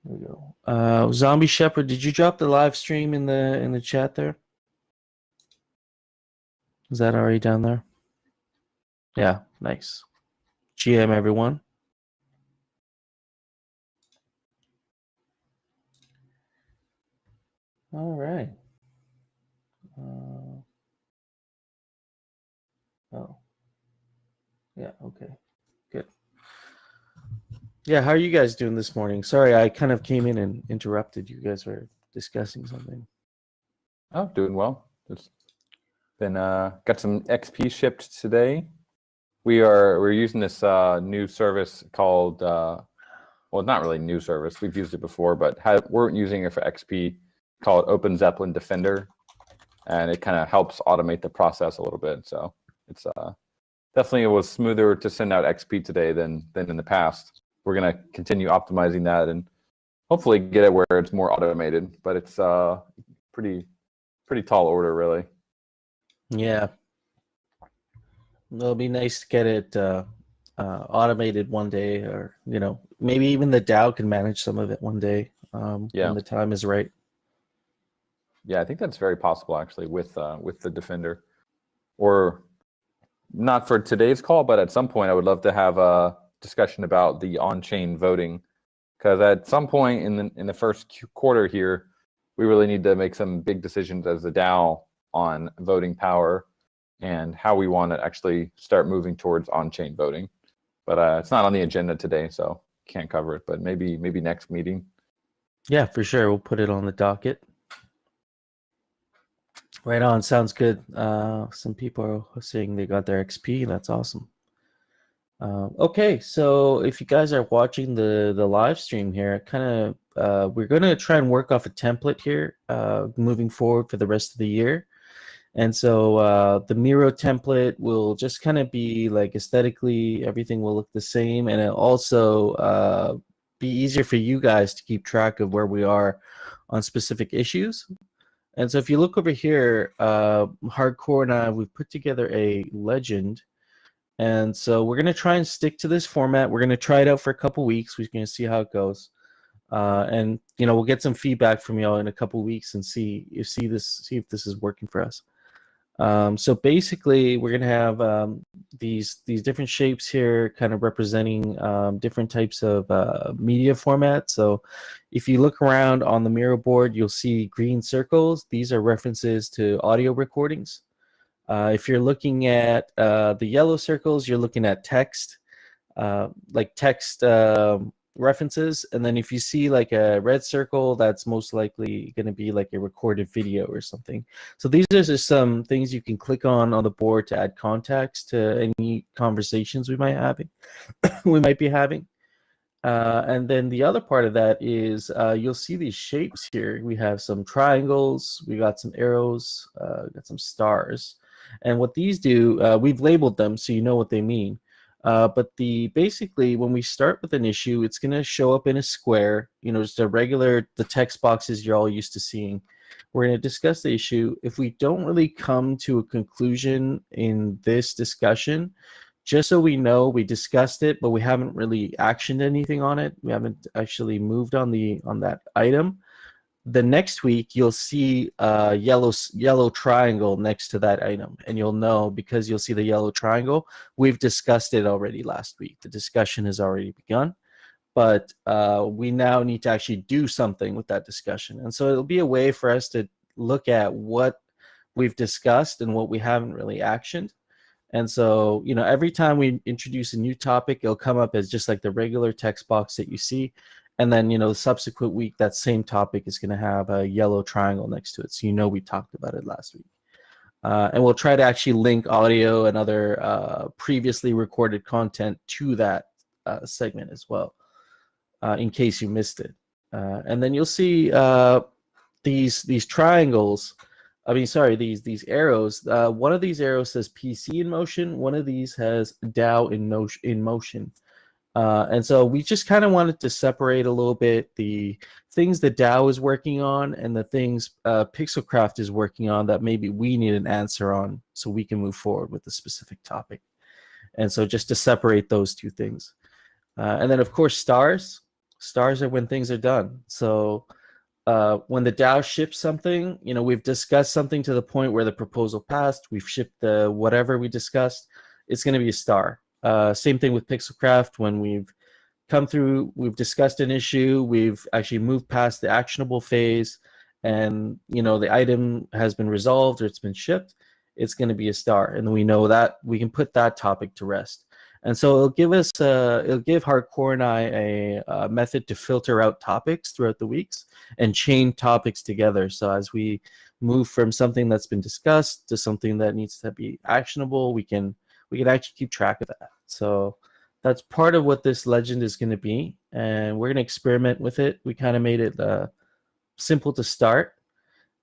There we go. ZombieShepherd, did you drop the live stream in the chat there? Is that already down there? Yeah, nice. GM everyone. All right. Oh. Yeah, okay. Good. Yeah, how are you guys doing this morning? Sorry, I kind of came in and interrupted. You guys were discussing something. Oh, doing well. Just been got some XP shipped today. We're using this new service called well, not really new service. We've used it before, but we're using it for XP called Open Zeppelin Defender, and it kind of helps automate the process a little bit. So it's definitely it was smoother to send out XP today than in the past. We're gonna continue optimizing that and hopefully get it where it's more automated. But it's pretty tall order, really. Yeah. It'll be nice to get it automated one day, or maybe even the DAO can manage some of it one day when the time is right. Yeah, I think that's very possible actually with the Defender, or not for today's call, but at some point I would love to have a discussion about the on-chain voting, because at some point in the first quarter here, we really need to make some big decisions as a DAO on voting power and how we want to actually start moving towards on-chain voting. But it's not on the agenda today, so can't cover it. But maybe next meeting. Yeah, for sure. We'll put it on the docket. Right on. Sounds good. Some people are saying they got their XP. That's awesome. Okay, so if you guys are watching the live stream here, kind of we're going to try and work off a template here moving forward for the rest of the year. And so the Miro template will just kind of be like aesthetically, everything will look the same, and it'll also be easier for you guys to keep track of where we are on specific issues. And so if you look over here, Hardcore and I, we've put together a legend. And so we're going to try and stick to this format. We're going to try it out for a couple weeks. We're going to see how it goes. And we'll get some feedback from y'all in a couple weeks and see if this is working for us. So basically, we're going to have these different shapes here kind of representing different types of media formats. So if you look around on the Miro board, you'll see green circles. These are references to audio recordings. If you're looking at the yellow circles, you're looking at text, like text references. And then if you see like a red circle, that's most likely going to be like a recorded video or something. So these are just some things you can click on the board to add context to any conversations we might be having. And then the other part of that is you'll see these shapes here. We have some triangles, we got some arrows, got some stars. And what these do, we've labeled them so you know what they mean. But basically, when we start with an issue, it's going to show up in a square, just the text boxes you're all used to seeing. We're going to discuss the issue. If we don't really come to a conclusion in this discussion, just so we know, we discussed it, but we haven't really actioned anything on it. We haven't actually moved on that item. The next week, you'll see a yellow triangle next to that item, and you'll know because you'll see the yellow triangle. We've discussed it already last week. The discussion has already begun, but we now need to actually do something with that discussion. And so it'll be a way for us to look at what we've discussed and what we haven't really actioned. And so, every time we introduce a new topic, it'll come up as just like the regular text box that you see. And then, the subsequent week, that same topic is going to have a yellow triangle next to it. So we talked about it last week. And we'll try to actually link audio and other previously recorded content to that segment as well, in case you missed it. And then you'll see these triangles. These arrows. One of these arrows says PC in motion. One of these has DAO in motion. And so we just kind of wanted to separate a little bit the things that DAO is working on and the things Pixelcraft is working on that maybe we need an answer on so we can move forward with a specific topic. And so just to separate those two things. And then, of course, stars. Stars are when things are done. So when the DAO ships something, we've discussed something to the point where the proposal passed, we've shipped the whatever we discussed, it's going to be a star. Same thing with Pixelcraft. When we've come through, we've discussed an issue, we've actually moved past the actionable phase, and the item has been resolved or it's been shipped, it's going to be a star, and we know that we can put that topic to rest. And so it'll give Hardcore and I a method to filter out topics throughout the weeks and chain topics together. So as we move from something that's been discussed to something that needs to be actionable, we can actually keep track of that. So that's part of what this legend is going to be, and we're going to experiment with it. We kind of made it simple to start.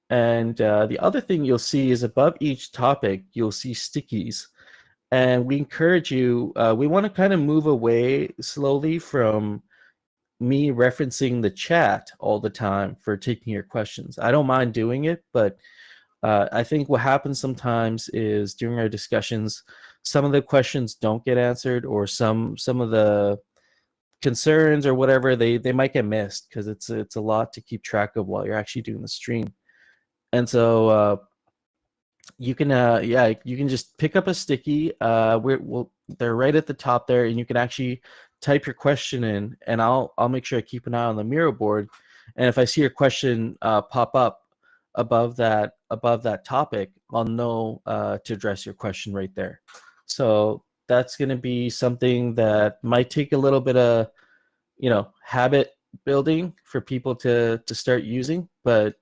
And the other thing you'll see is above each topic, you'll see stickies. And we encourage you, we want to kind of move away slowly from me referencing the chat all the time for taking your questions. I don't mind doing it, but I think what happens sometimes is during our discussions, some of the questions don't get answered, or some of the concerns or whatever, they might get missed because it's a lot to keep track of while you're actually doing the stream. And so you can you can just pick up a sticky. They're right at the top there, and you can actually type your question in, and I'll make sure I keep an eye on the Miro board. And if I see your question pop up above that topic, I'll know to address your question right there. So that's going to be something that might take a little bit of habit building for people to start using, but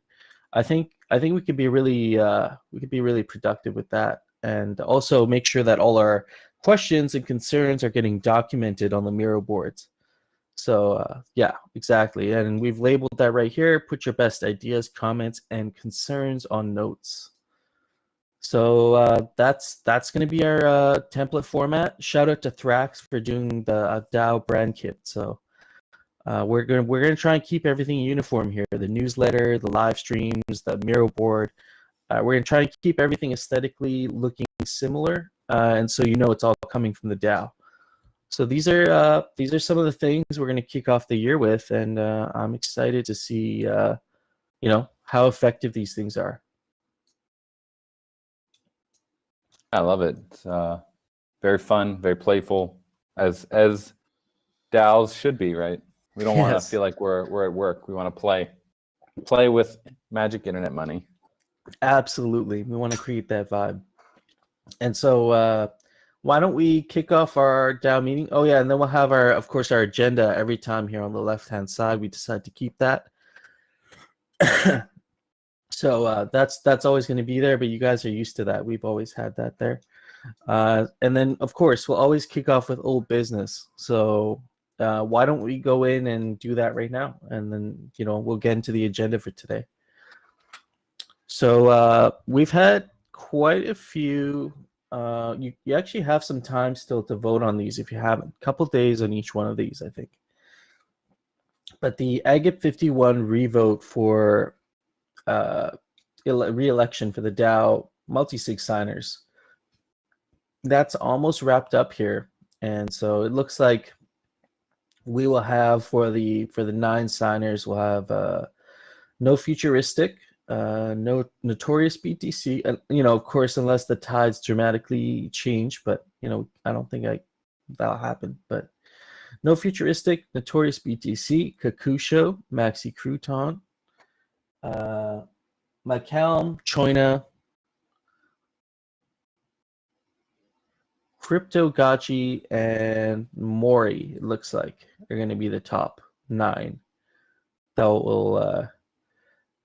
I think we could be really productive with that, and also make sure that all our questions and concerns are getting documented on the Miro boards. So yeah, exactly. And we've labeled that right here. Put your best ideas, comments, and concerns on notes. So that's going to be our template format. Shout out to Thrax for doing the DAO brand kit. So we're gonna try and keep everything uniform here. The newsletter, the live streams, the Miro board. We're gonna try and keep everything aesthetically looking similar, and so it's all coming from the DAO. So these are some of the things we're gonna kick off the year with, and I'm excited to see how effective these things are. I love it. It's very fun, very playful, as DAOs should be, right? We don't want to feel like we're at work. We want to play with magic internet money. Absolutely, we want to create that vibe. And so, why don't we kick off our DAO meeting? Oh yeah, and then we'll have our agenda every time here on the left-hand side. We decide to keep that. So that's always going to be there, but you guys are used to that. We've always had that there. And then, of course, we'll always kick off with old business. So why don't we go in and do that right now? And then, we'll get into the agenda for today. So we've had quite a few. You actually have some time still to vote on these if you haven't. A couple days on each one of these, I think. But the Agate 51 revote for re-election for the DAO multi-sig signers, that's almost wrapped up here, and so it looks like we will have for the 9 signers, we'll have no futuristic, no notorious BTC, and of course, unless the tides dramatically change, but I don't think that'll happen. But no futuristic, notorious BTC, Kakusho, Maxi Crouton, Macalm, Choina, Aavegotchi, and Mori, it looks like, are going to be the top 9. That will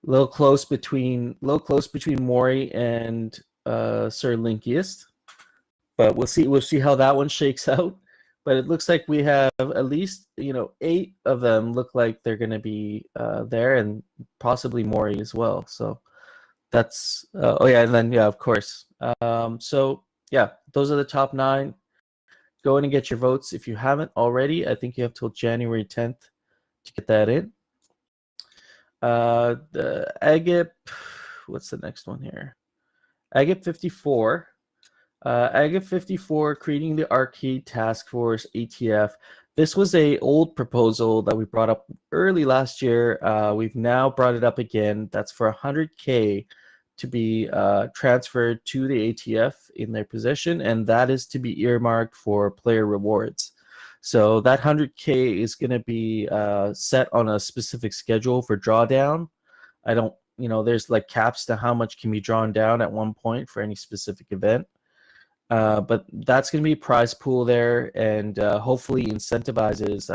little close between Mori and Sir Linkiest, but we'll see how that one shakes out. But it looks like we have at least 8 of them look like they're going to be there, and possibly Mori as well. So that's and then of course. So yeah, those are the top 9. Go in and get your votes if you haven't already. I think you have till January 10th to get that in. The Agate, what's the next one here? Agate 54. Agate 54, creating the Arcade Task Force ATF. This was a old proposal that we brought up early last year. We've now brought it up again. That's for 100K to be transferred to the ATF in their possession, and that is to be earmarked for player rewards. So that 100K is going to be set on a specific schedule for drawdown. I don't, there's like caps to how much can be drawn down at one point for any specific event. But that's going to be prize pool there, and hopefully incentivizes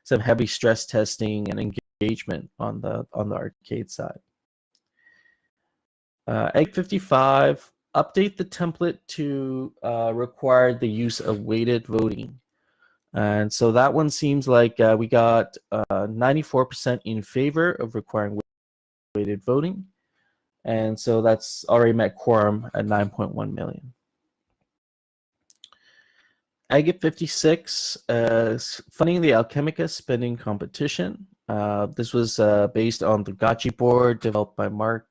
some heavy stress testing and engagement on the arcade side. Egg 55, update the template to require the use of weighted voting. And so that one seems like we got 94% in favor of requiring weighted voting. And so that's already met quorum at 9.1 million. Agate 56, funding the Alchemica spending competition. This was based on the Gotchi board developed by Mark,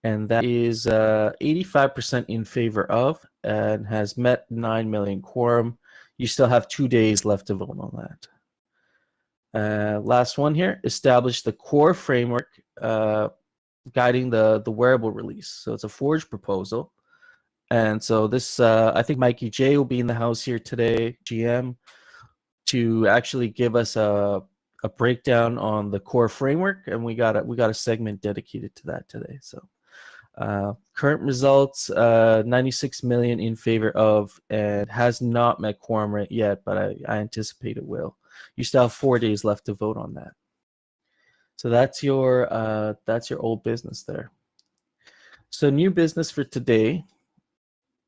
and that is 85% in favor of and has met 9 million quorum. You still have 2 days left to vote on that. Last one here, establish the core framework guiding the wearable release. So it's a forged proposal. And so this, I think Mikey J will be in the house here today, GM, to actually give us a breakdown on the core framework, and we got a segment dedicated to that today. So current results, 96 million in favor of, and has not met quorum rate yet, but I anticipate it will. You still have 4 days left to vote on that. So that's your old business there. So new business for today.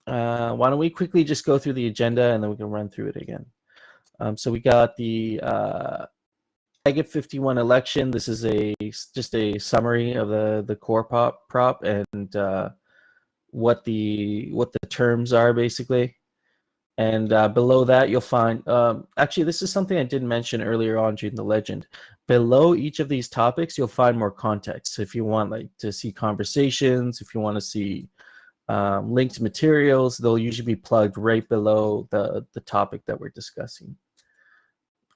Why don't we quickly just go through the agenda and then we can run through it again. So we got the Agate 51 election. This is just a summary of the core prop and what the terms are basically. And below that you'll find, actually this is something I didn't mention earlier on during the legend. Below each of these topics you'll find more context. So if you want to see conversations, if you want to see linked materials, they'll usually be plugged right below the topic that we're discussing.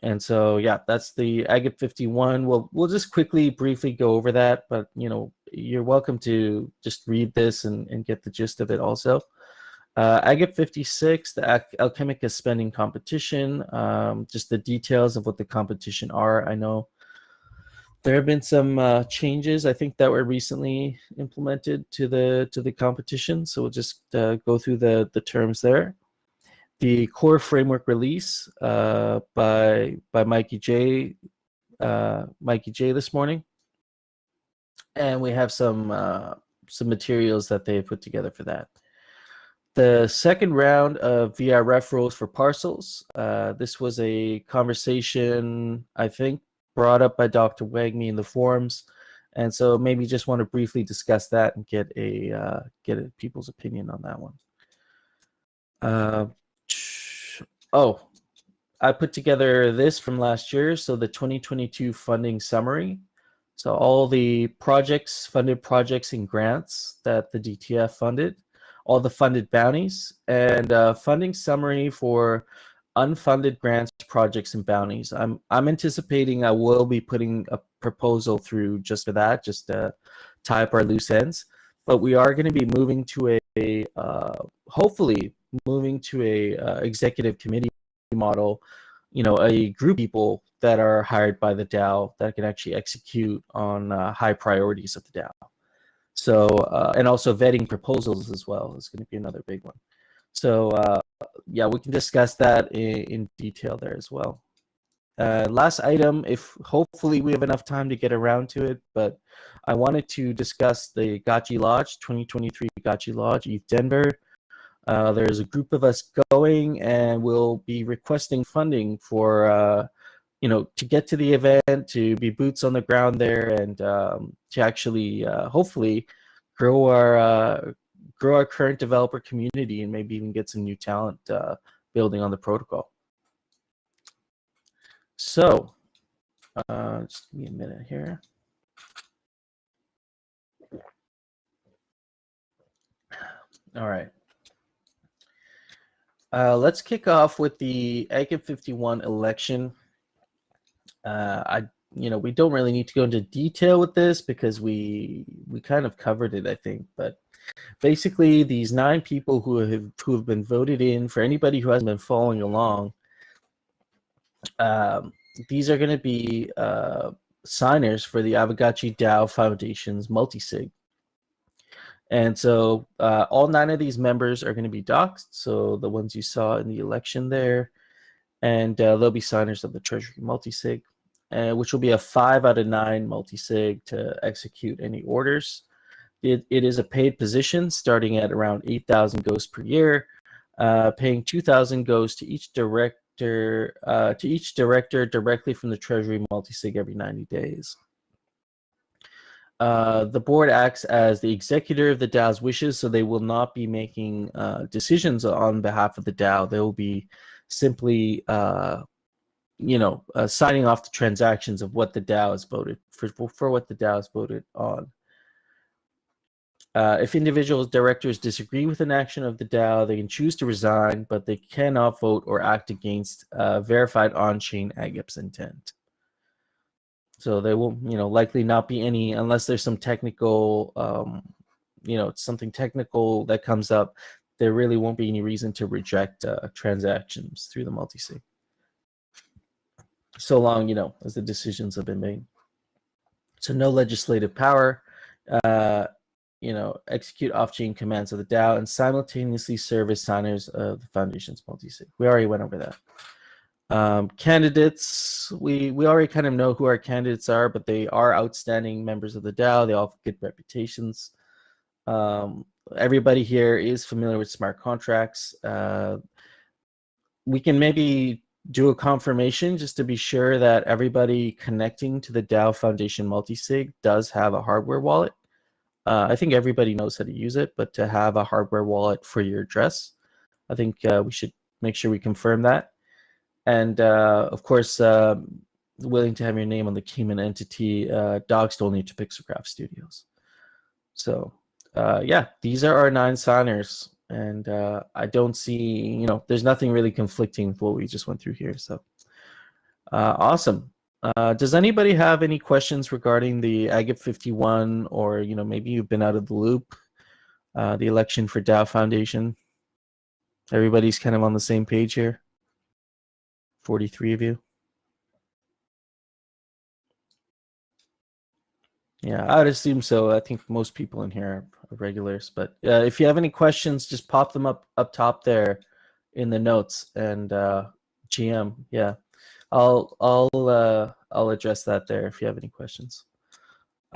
And so yeah, that's the Agate 51. We'll just briefly go over that, but you're welcome to just read this and get the gist of it also. Agate 56, the Alchemica spending competition, just the details of what the competition are. I know there have been some changes, I think, that were recently implemented to the competition. So we'll just go through the terms there. The core framework release by Mikey J this morning, and we have some materials that they put together for that. The second round of VRF rules for parcels. This was a conversation, I think, brought up by Dr. Wagme in the forums, and so maybe just want to briefly discuss that and get people's opinion on that one. I put together this from last year, so the 2022 funding summary. So all the funded projects and grants that the DTF funded, all the funded bounties, and funding summary for unfunded grants, projects, and bounties. I'm anticipating I will be putting a proposal through just for that, just to tie up our loose ends. But we are going to be moving to hopefully moving to a executive committee model, a group of people that are hired by the DAO that can actually execute on high priorities of the DAO. So, and also vetting proposals as well is going to be another big one. So, yeah, we can discuss that in detail there as well. Last item, if hopefully we have enough time to get around to it, but I wanted to discuss the Gotchi Lodge, 2023 Gotchi Lodge, ETH Denver. There's a group of us going, and we'll be requesting funding for, to get to the event, to be boots on the ground there, and to actually hopefully grow our current developer community and maybe even get some new talent building on the protocol. So, just give me a minute here. All right. Let's kick off with the Agate 51 election. We don't really need to go into detail with this because we kind of covered it, I think. But basically, these 9 people who have been voted in, for anybody who hasn't been following along, these are going to be signers for the Aavegotchi DAO Foundation's multi-sig. And so all 9 of these members are going to be doxed, so the ones you saw in the election there, and they'll be signers of the Treasury multi-sig, which will be a 5 out of 9 multi-sig to execute any orders. It is a paid position starting at around 8,000 ghosts per year, paying 2,000 ghosts to each director directly from the Treasury multi-sig every 90 days. The board acts as the executor of the DAO's wishes, so they will not be making decisions on behalf of the DAO. They will be simply, signing off the transactions of what the DAO has voted for what the DAO has voted on. If individual directors disagree with an action of the DAO, they can choose to resign, but they cannot vote or act against verified on-chain AGIP's intent. So there will, likely not be any, unless there's some technical, something technical that comes up. There really won't be any reason to reject transactions through the multi-sig, so long, as the decisions have been made. So no legislative power. Execute off-chain commands of the DAO and simultaneously serve as signers of the foundation's multi-sig. We already went over that. Candidates, we already kind of know who our candidates are, but they are outstanding members of the DAO. They all have good reputations. Everybody here is familiar with smart contracts. We can maybe do a confirmation just to be sure that everybody connecting to the DAO Foundation multi-sig does have a hardware wallet. I think everybody knows how to use it, but to have a hardware wallet for your address, I think we should make sure we confirm that. And of course, willing to have your name on the Cayman entity, doxed only to Pixelcraft Studios. So yeah, these are our 9 signers, and I don't see, there's nothing really conflicting with what we just went through here. So awesome. Does anybody have any questions regarding the Agate 51, or maybe you've been out of the loop, the election for DAO Foundation? Everybody's kind of on the same page here. 43 of you. Yeah, I would assume so. I think most people in here are regulars, but if you have any questions, just pop them up top there in the notes, and GM, yeah, I'll address that there if you have any questions.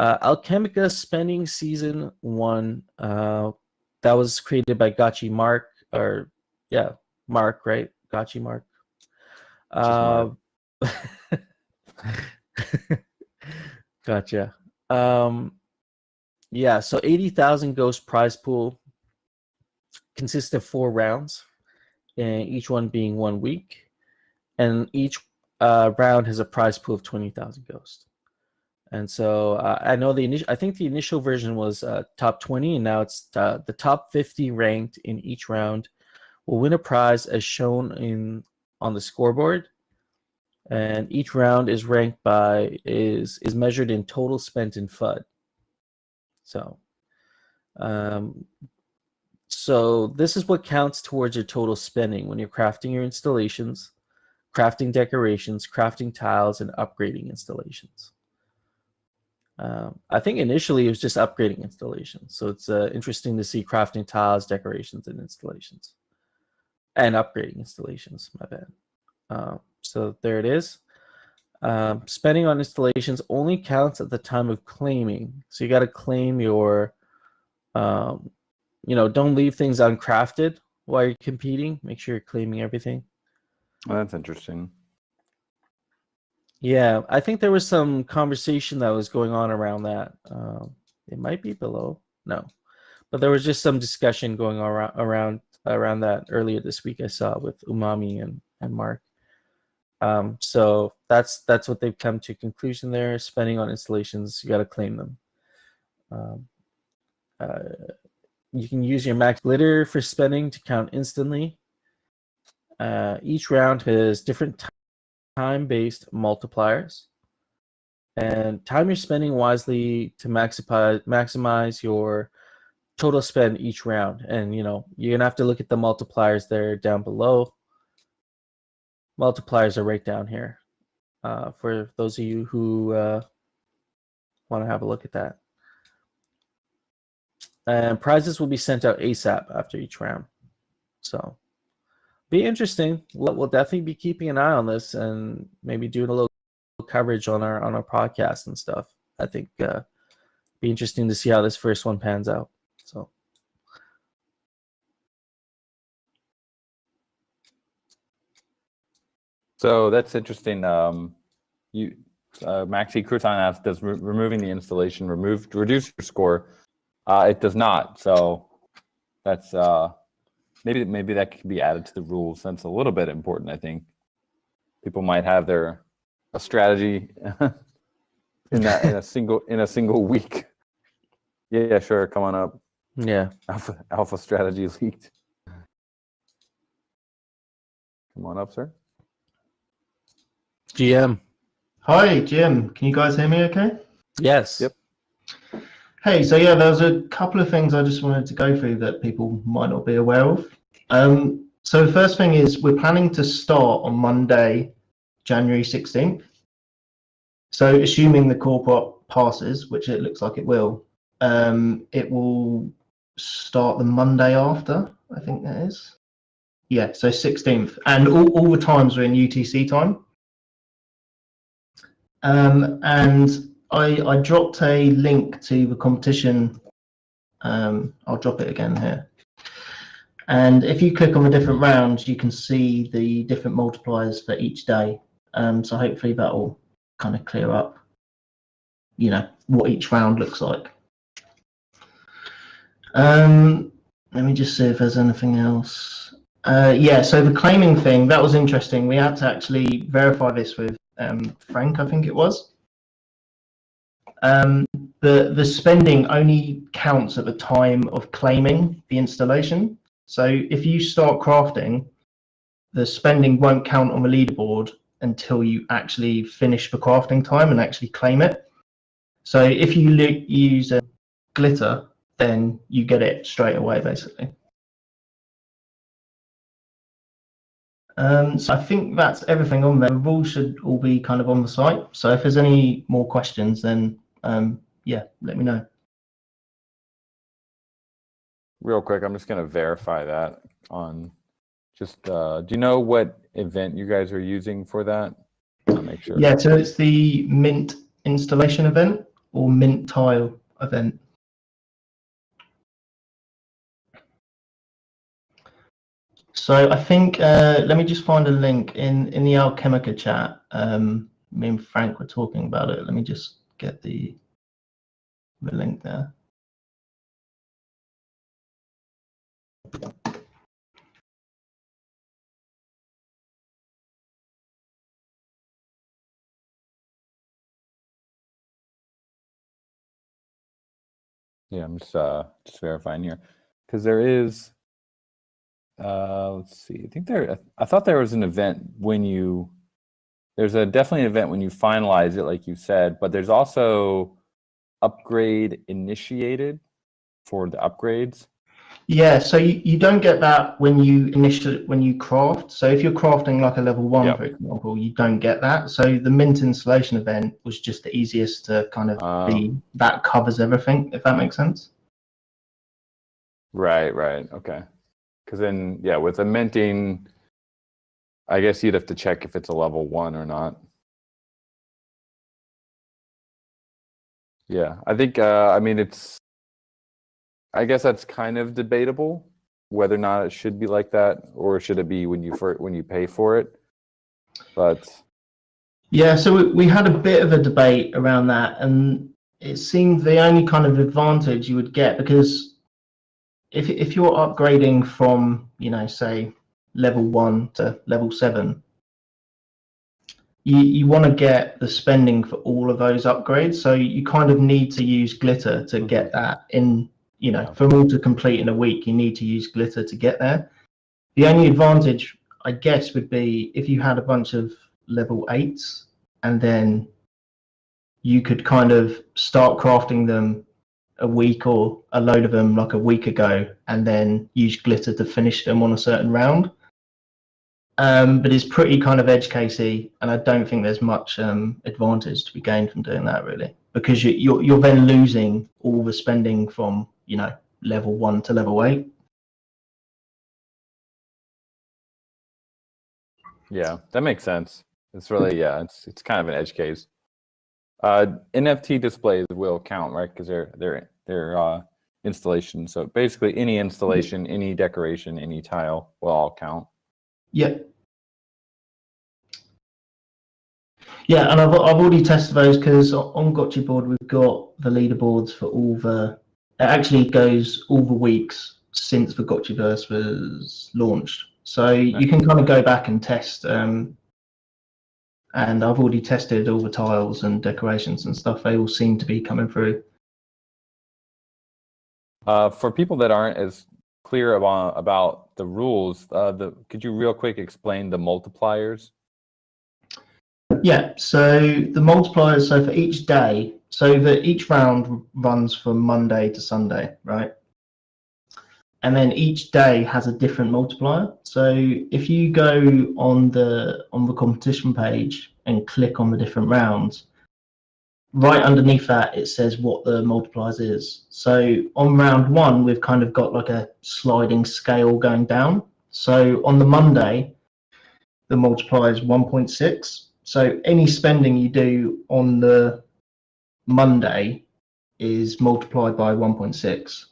Alchemica Spending Season 1, that was created by Gotchi Mark, Mark, right? Gotchi Mark. Gotcha. Yeah, so 80,000 ghost prize pool consists of 4 rounds, and each one being 1 week, and each round has a prize pool of 20,000 ghosts. And so I know I think the initial version was top 20, and now it's the top 50 ranked in each round will win a prize as shown on the scoreboard. And each round is ranked is measured in total spent in FUD. So, so this is what counts towards your total spending when you're crafting your installations, crafting decorations, crafting tiles, and upgrading installations. I think initially it was just upgrading installations. So it's interesting to see crafting tiles, decorations, and installations. And upgrading installations, my bad. So there it is. Spending on installations only counts at the time of claiming. So you got to claim your, don't leave things uncrafted while you're competing. Make sure you're claiming everything. Oh, that's interesting. Yeah, I think there was some conversation that was going on around that. It might be below. No. But there was just some discussion going around that earlier this week I saw with Umami and Mark. So that's what they've come to conclusion there. Spending on installations, you got to claim them. You can use your max glitter for spending to count instantly. Each round has different time-based multipliers, and time you're spending wisely to maximize your total spend each round. And you're gonna have to look at the multipliers there down below. Multipliers are right down here for those of you who want to have a look at that. And prizes will be sent out ASAP after each round. So be interesting. We'll definitely be keeping an eye on this and maybe doing a little coverage on our podcast and stuff. I think be interesting to see how this first one pans out. So that's interesting. Maxi Crouton asks, does removing the installation reduce your score? It does not. So that's maybe that could be added to the rules. That's a little bit important, I think. People might have a strategy in a single week. Yeah, sure. Come on up. Yeah. Alpha strategy leaked. Come on up, sir. GM. Hi, Jim. Can you guys hear me okay? Yes. Yep. Hey, so yeah, there was a couple of things I just wanted to go through that people might not be aware of. So the first thing is we're planning to start on Monday, January 16th. So assuming the core passes, which it looks like it will start the Monday after, I think that is. Yeah, so 16th. And all the times are in UTC time. And I dropped a link to the competition. I'll drop it again here. And if you click on the different rounds, you can see the different multipliers for each day. So hopefully that will kind of clear up, what each round looks like. Let me just see if there's anything else. Yeah, so the claiming thing, that was interesting. We had to actually verify this with Frank, I think it was. The spending only counts at the time of claiming the installation. So if you start crafting, the spending won't count on the leaderboard until you actually finish the crafting time and actually claim it. So if you use glitter, then you get it straight away, basically. So I think that's everything on there. The rules should all be kind of on the site. So if there's any more questions, then yeah, let me know. Real quick, I'm just going to verify that on just, do you know what event you guys are using for that? I'll make sure. Yeah, so it's the Mint installation event or Mint tile event. So I think, let me just find a link in the Alchemica chat. Me and Frank were talking about it. Let me just get the link there. Yeah, I'm just verifying here because there is. Let's see. I thought there was an event when there's definitely an event when you finalize it, like you said, but there's also upgrade initiated for the upgrades. Yeah, so you don't get that when you craft. So if you're crafting like a level 1, Yep. for example, you don't get that. So the Mint installation event was just the easiest to kind of be, that covers everything, if that makes sense. Right. Okay. Because then, yeah, with the minting, I guess you'd have to check if it's a level 1 or not. Yeah, I think, I guess that's kind of debatable whether or not it should be like that, or should it be when you pay for it? But yeah, so we had a bit of a debate around that, and it seemed the only kind of advantage you would get, because if you're upgrading from, say level 1 to level 7, you want to get the spending for all of those upgrades. So you kind of need to use glitter to get that in. For them all to complete in a week, you need to use glitter to get there. The only advantage I guess, would be if you had a bunch of level 8s, and then you could kind of start crafting them a week or a load of them like a week ago, and then use glitter to finish them on a certain round. But it's pretty kind of edge casey, and I don't think there's much advantage to be gained from doing that, really, because you're then losing all the spending from, you know, level 1 to level 8. Yeah, that makes sense. It's really, it's kind of an edge case. NFT displays will count, right? Because they're installation. So basically, any installation, any decoration, any tile will all count. Yeah. Yeah, and I've already tested those, because on Gotchi board we've got the leaderboards for all the. It actually goes all the weeks since the Gotchiverse was launched, so you can kind of go back and test. And I've already tested all the tiles and decorations and stuff. They all seem to be coming through. For people that aren't as clear about the rules, could you real quick explain the multipliers? Yeah, so the multipliers, so for each day, so that each round runs from Monday to Sunday, right? And then each day has a different multiplier. So if you go on the competition page and click on the different rounds, right underneath that it says what the multipliers is. So on round 1 we've kind of got like a sliding scale going down. So on the Monday the multiplier is 1.6. So any spending you do on the Monday is multiplied by 1.6.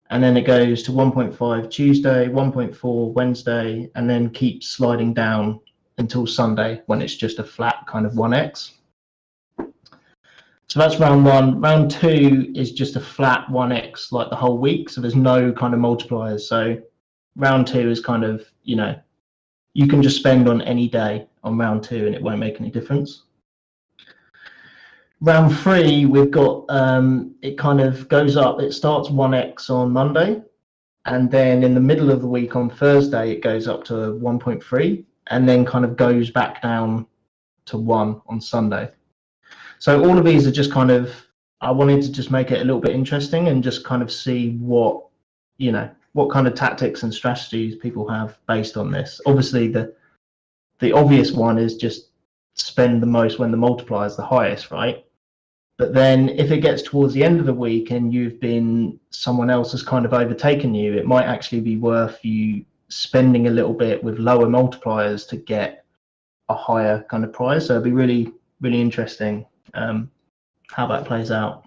And then it goes to 1.5 Tuesday, 1.4 Wednesday, and then keeps sliding down until Sunday, when it's just a flat kind of 1x. So that's round 1. Round 2 is just a flat 1x like the whole week, so there's no kind of multipliers. So round 2 is kind of, you know, you can just spend on any day on round 2 and it won't make any difference. Round 3, we've got, it kind of goes up. It starts 1x on Monday, and then in the middle of the week on Thursday, it goes up to 1.3, and then kind of goes back down to 1 on Sunday. So all of these are just kind of, I wanted to just make it a little bit interesting and just kind of see what, you know, what kind of tactics and strategies people have based on this. Obviously, the obvious one is just spend the most when the multiplier is the highest, right? But then if it gets towards the end of the week and someone else has kind of overtaken you, it might actually be worth you spending a little bit with lower multipliers to get a higher kind of prize. So it'd be really, really interesting how that plays out.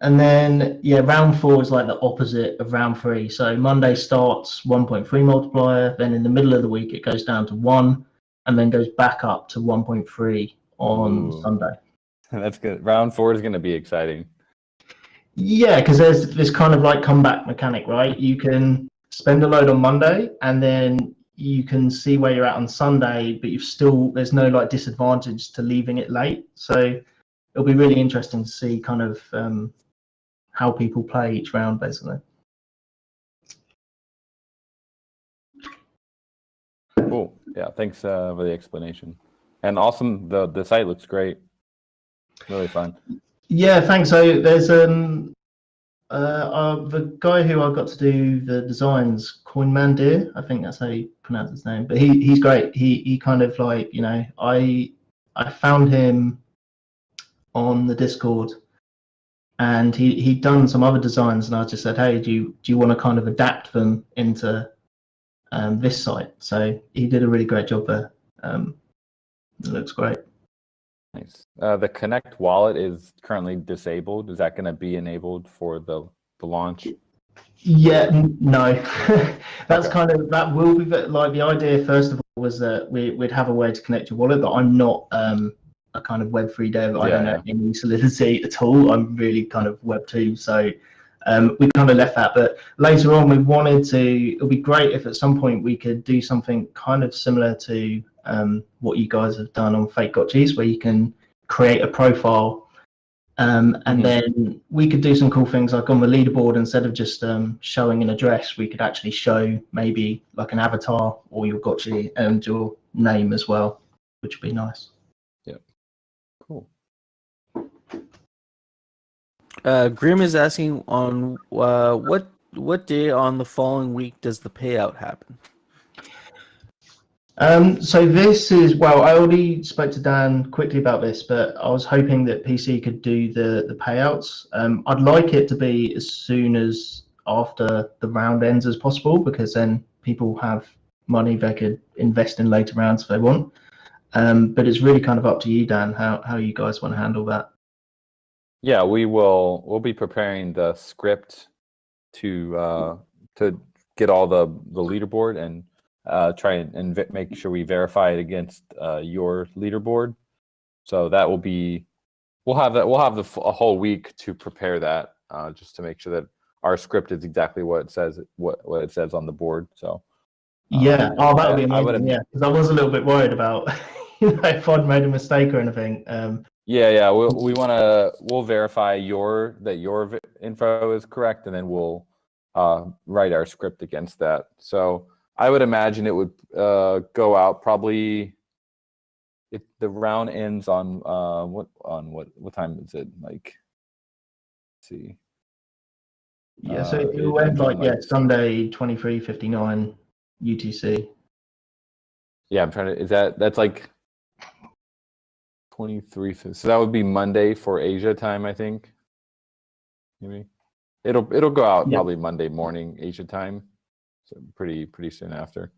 And then, yeah, round 4 is like the opposite of round 3. So Monday starts 1.3 multiplier, then in the middle of the week it goes down to 1, and then goes back up to 1.3 on Sunday. That's good. Round 4 is going to be exciting. Yeah, because there's this kind of like comeback mechanic, right? You can spend a load on Monday, and then you can see where you're at on Sunday, but there's no like disadvantage to leaving it late. So it'll be really interesting to see kind of how people play each round, basically. Cool. Yeah, thanks for the explanation. And awesome, the site looks great. Really fun. Yeah, thanks. So there's the guy who I got to do the designs, Coinmandir, I think that's how you pronounce his name. But he's great. He kind of like, you know, I found him on the Discord, and he'd done some other designs, and I just said, hey, do you want to kind of adapt them into this site? So he did a really great job there. It looks great. Nice. The Connect wallet is currently disabled. Is that going to be enabled for the launch? Yeah, no. That's okay. Kind of, that will be like the idea. First of all, was that we'd have a way to connect your wallet, but I'm not a kind of Web3 dev. I don't know any Solidity at all. I'm really kind of Web2, so we kind of left that. But later on, we wanted to. It would be great if at some point we could do something kind of similar to what you guys have done on Fake Gotchis, where you can create a profile And then we could do some cool things like on the leaderboard, instead of just showing an address, we could actually show maybe like an avatar or your gotchi and your name as well, which would be nice. Yep. Cool. Grim is asking on what day on the following week does the payout happen? So this is, well, I already spoke to Dan quickly about this, but I was hoping that PC could do the payouts. I'd like it to be as soon as after the round ends as possible, because then people have money they could invest in later rounds if they want. But it's really kind of up to you, Dan, how you guys want to handle that. Yeah, we'll be preparing the script to get all the leaderboard and try and make sure we verify it against your leaderboard. So that will be, we'll have a whole week to prepare that, just to make sure that our script is exactly what it says, what it says on the board. So yeah, that would be amazing. Yeah, because I was a little bit worried about if I'd made a mistake or anything. Yeah, we'll verify that your info is correct, and then we'll write our script against that. So I would imagine it would go out probably if the round ends on what time is it? Like, let's see. Yeah, so it will end Sunday 23:59 UTC. Yeah, I'm trying to. That's like 23. So that would be Monday for Asia time, I think. Maybe it'll go out probably Monday morning Asia time. So pretty soon after.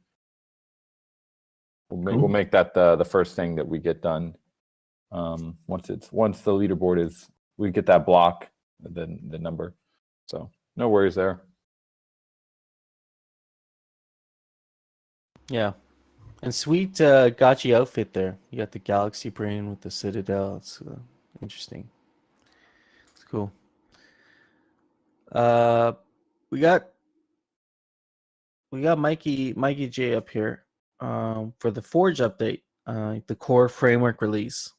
We'll make that the first thing that we get done. Once the leaderboard is, we get that block, then the number. So no worries there. Yeah, and sweet gotchi outfit there. You got the galaxy brain with the citadel. It's interesting. It's cool. We got Mikey J up here for the Forge update, the core framework release,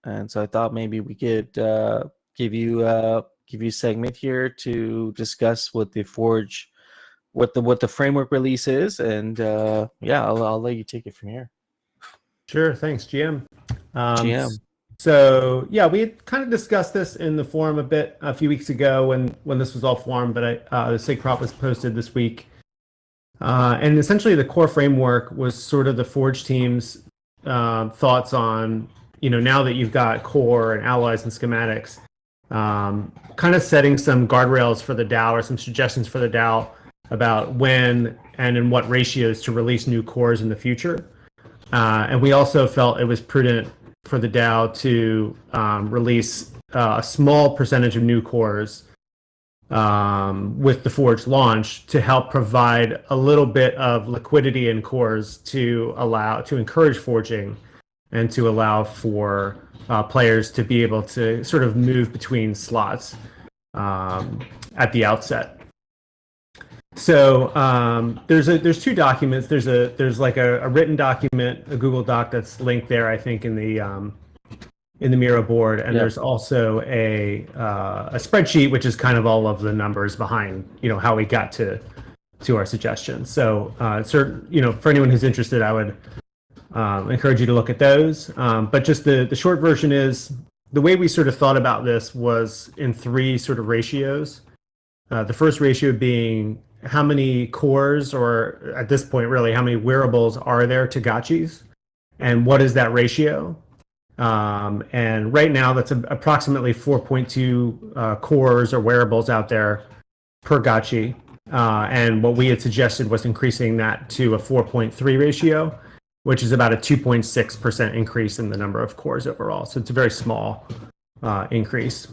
and so I thought maybe we could give you a segment here to discuss what the Forge, what the framework release is, and I'll let you take it from here. Sure, thanks, GM. GM. So yeah, we had kind of discussed this in the forum a few weeks ago when this was all formed, but the SIG prop was posted this week. And essentially the core framework was sort of the Forge team's thoughts on, now that you've got core and allies and schematics, kind of setting some guardrails for the DAO or some suggestions for the DAO about when and in what ratios to release new cores in the future. And we also felt it was prudent for the DAO to release a small percentage of new cores with the Forge launch to help provide a little bit of liquidity in cores to encourage forging and to allow for players to be able to sort of move between slots at the outset. So there's two documents. There's like a written document, a Google Doc that's linked there, I think, in the Miro board, and there's also a spreadsheet which is kind of all of the numbers behind how we got to our suggestions. So for anyone who's interested, I would encourage you to look at those. But just the short version is the way we sort of thought about this was in three sort of ratios. The first ratio being how many cores, or at this point really how many wearables are there to gotchis, and what is that ratio? And right now that's approximately 4.2 cores or wearables out there per gotchi. And what we had suggested was increasing that to a 4.3 ratio, which is about a 2.6% increase in the number of cores overall. So it's a very small increase.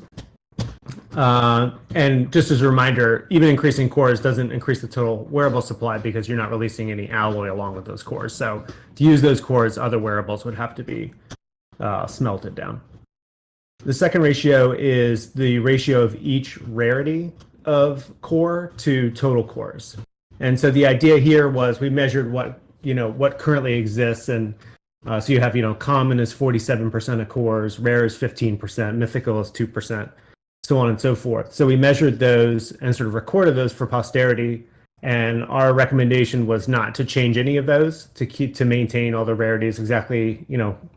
And just as a reminder, even increasing cores doesn't increase the total wearable supply because you're not releasing any alloy along with those cores. So to use those cores, other wearables would have to be smelted down. The second ratio is the ratio of each rarity of core to total cores. And so the idea here was we measured what currently exists, and So you have, common is 47% of cores, rare is 15%, mythical is 2%, so on and so forth. So we measured those and sort of recorded those for posterity. And our recommendation was not to change any of those, to maintain all the rarities exactly,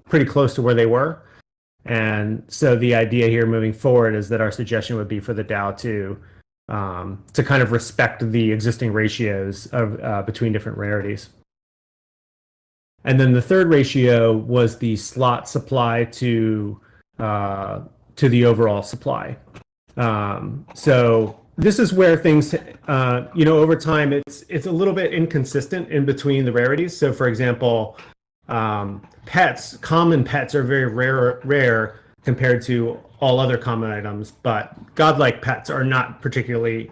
pretty close to where they were. And so the idea here moving forward is that our suggestion would be for the DAO to kind of respect the existing ratios of between different rarities. And then the third ratio was the slot supply to the overall supply. So this is where things, over time, it's a little bit inconsistent in between the rarities. So, for example, common pets are very rare compared to all other common items, but godlike pets are not particularly,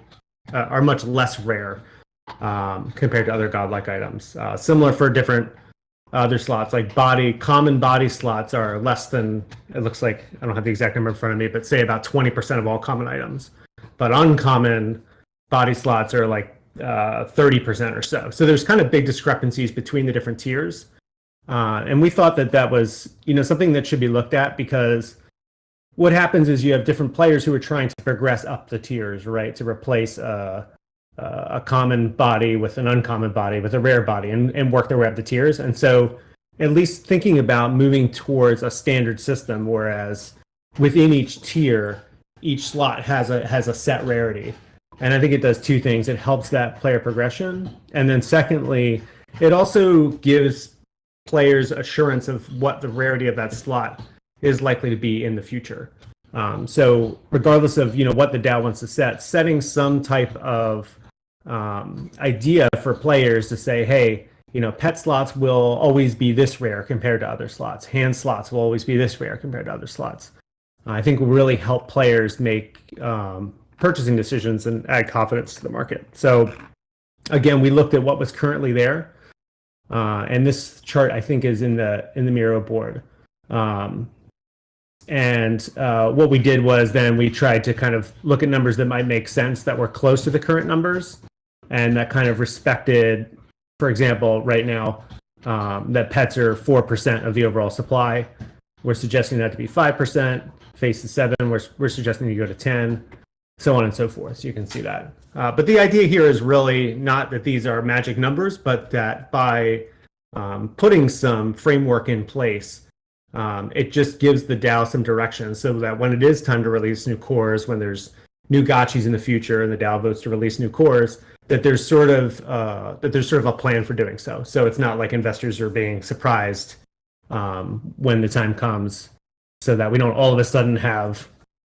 are much less rare compared to other godlike items. Similar for different other slots, like common body slots are less than, it looks like, I don't have the exact number in front of me, but say about 20% of all common items. But uncommon body slots are like 30% or so. So there's kind of big discrepancies between the different tiers. And we thought that was, something that should be looked at, because what happens is you have different players who are trying to progress up the tiers, right? To replace a common body with an uncommon body with a rare body and work their way up the tiers. And so at least thinking about moving towards a standard system, whereas within each tier, each slot has a set rarity. And I think it does two things. It helps that player progression. And then secondly, it also gives players assurance of what the rarity of that slot is likely to be in the future. So regardless of what the DAO wants to setting some type of idea for players to say, hey, pet slots will always be this rare compared to other slots. Hand slots will always be this rare compared to other slots. I think will really help players make purchasing decisions and add confidence to the market. So again, we looked at what was currently there. And this chart, I think, is in the Miro board. And what we did was then we tried to kind of look at numbers that might make sense, that were close to the current numbers, and that kind of respected, for example, right now, that pets are 4% of the overall supply. We're suggesting that to be 5%. Face is 7. We're suggesting you go to 10, so on and so forth. So you can see that. But the idea here is really not that these are magic numbers, but that by putting some framework in place, it just gives the DAO some direction, so that when it is time to release new cores, when there's new gotchis in the future and the DAO votes to release new cores, that there's sort of a plan for doing so. So it's not like investors are being surprised when the time comes, so that we don't all of a sudden have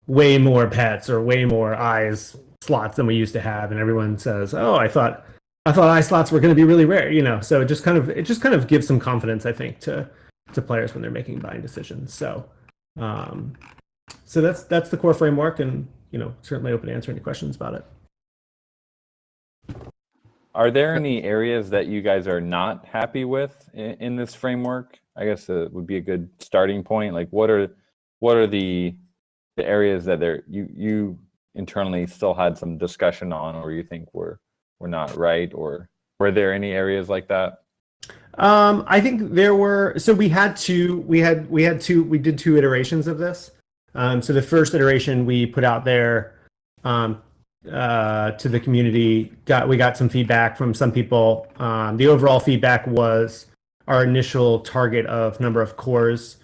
way more pets or way more eyes slots than we used to have, and everyone says, "Oh, I thought eye slots were going to be really rare," So it just kind of gives some confidence, I think, to players when they're making buying decisions. So that's the core framework, and certainly open to answer any questions about it. Are there any areas that you guys are not happy with in this framework? I guess it would be a good starting point. Like, what are the areas that you internally still had some discussion on, or you think were not right, or were there any areas like that? I think there were. So we did two iterations of this. So the first iteration we put out there to the community, we got some feedback from some people. The overall feedback was our initial target of number of cores.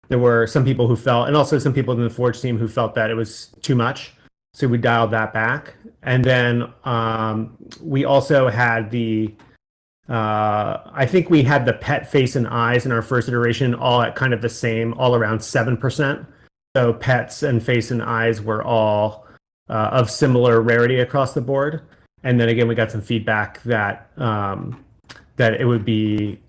There were some people who felt, and also some people in the Forge team who felt that it was too much. So we dialed that back. And then we also had I think we had the pet face and eyes in our first iteration all at kind of the same, all around 7%. So pets and face and eyes were all of similar rarity across the board. And then again, we got some feedback that it would be,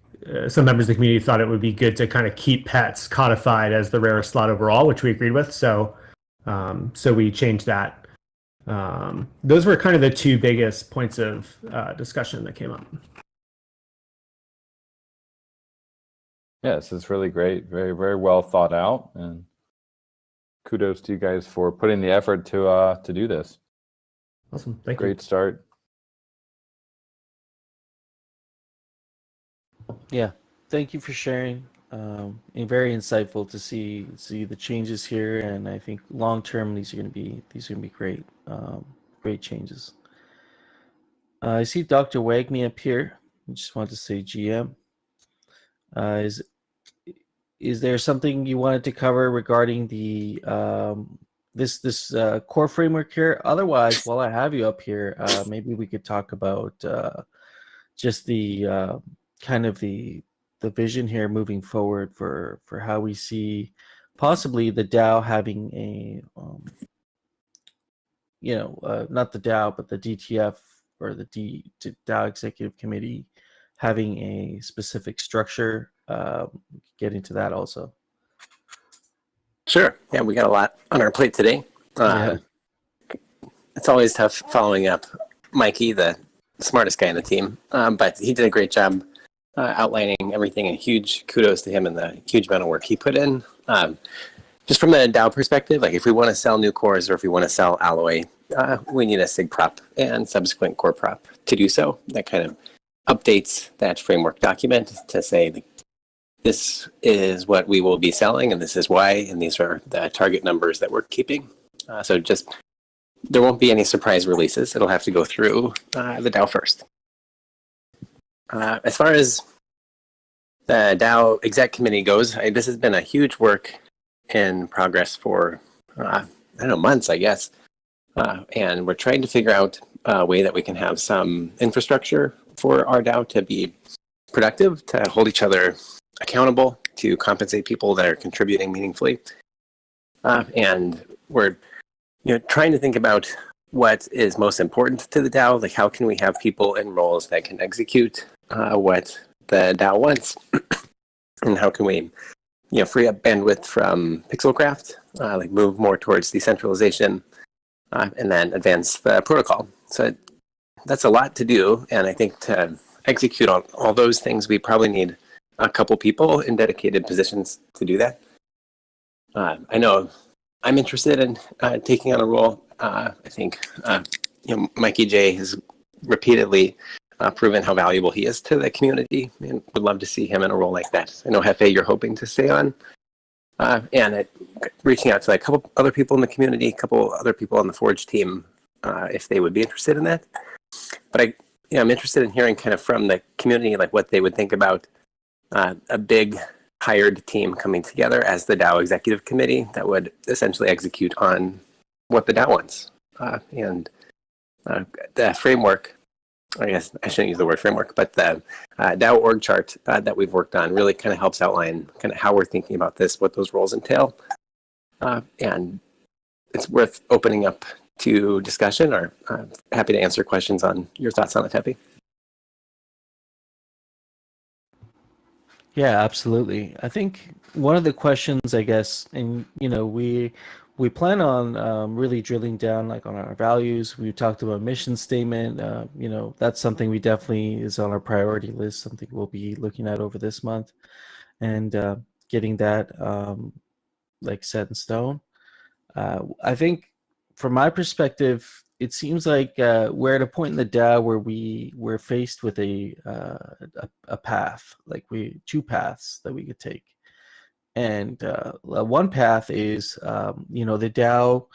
some members of the community thought it would be good to kind of keep pets codified as the rarest slot overall, which we agreed with. So we changed that. Those were kind of the two biggest points of discussion that came up. Yes, it's really great. Very, very well thought out, and kudos to you guys for putting the effort to do this. Awesome. Thank you. Great start. Yeah. Thank you for sharing. and very insightful to see the changes here, and I think long term these are going to be great, great changes. I see Dr. Wagme up here. I just want to say GM. Is there something you wanted to cover regarding the this core framework here? Otherwise, while I have you up here, maybe we could talk about just the kind of the vision here moving forward for how we see possibly the DAO having a not the DAO but the DTF or the DAO Executive Committee having a specific structure. Get into that also. Sure. Yeah, we got a lot on our plate today. It's always tough following up Mikey, the smartest guy in the team, but he did a great job outlining everything, and huge kudos to him and the huge amount of work he put in. Just from a DAO perspective, like if we want to sell new cores or if we want to sell Alloy, we need a SIG prop and subsequent core prop to do so. That kind of updates that framework document to say this is what we will be selling and this is why, and these are the target numbers that we're keeping. So just there won't be any surprise releases. It'll have to go through the DAO first. As far as the DAO exec committee goes, this has been a huge work in progress for, I don't know, months, I guess. And we're trying to figure out a way that we can have some infrastructure for our DAO to be productive, to hold each other accountable, to compensate people that are contributing meaningfully. And we're trying to think about what is most important to the DAO, like how can we have people in roles that can execute what the DAO wants, and how can we free up bandwidth from Pixelcraft, like move more towards decentralization, and then advance the protocol. So that's a lot to do, and I think to execute on all those things, we probably need a couple people in dedicated positions to do that. I know I'm interested in taking on a role. I think Mikey J has repeatedly proven how valuable he is to the community, and would love to see him in a role like that. I know Hefe, you're hoping to stay on, and reaching out to a couple other people in the community, a couple other people on the Forge team, if they would be interested in that. But I'm interested in hearing kind of from the community, like what they would think about a big hired team coming together as the DAO executive committee that would essentially execute on what the DAO wants. And the framework, I guess I shouldn't use the word framework, but the DAO org chart that we've worked on really kind of helps outline kind of how we're thinking about this, what those roles entail. And it's worth opening up to discussion, or happy to answer questions on your thoughts on it, Hefe. Yeah, absolutely. I think one of the questions, I guess, and we plan on really drilling down like on our values. We talked about mission statement. That's something we definitely is on our priority list. Something we'll be looking at over this month, and getting that like set in stone. I think, from my perspective, it seems like we're at a point in the DAO where we're faced with a path, like two paths that we could take. And one path is, the DAO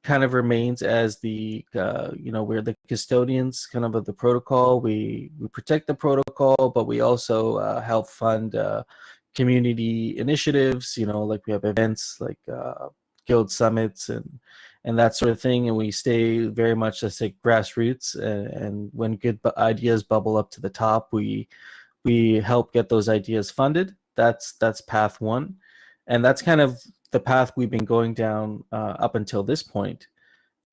kind of remains as the, we're the custodians kind of the protocol. We protect the protocol, but we also help fund community initiatives, like we have events like guild summits and that sort of thing, and we stay very much, let's say, grassroots. And when good ideas bubble up to the top, we help get those ideas funded. That's path one, and that's kind of the path we've been going down up until this point.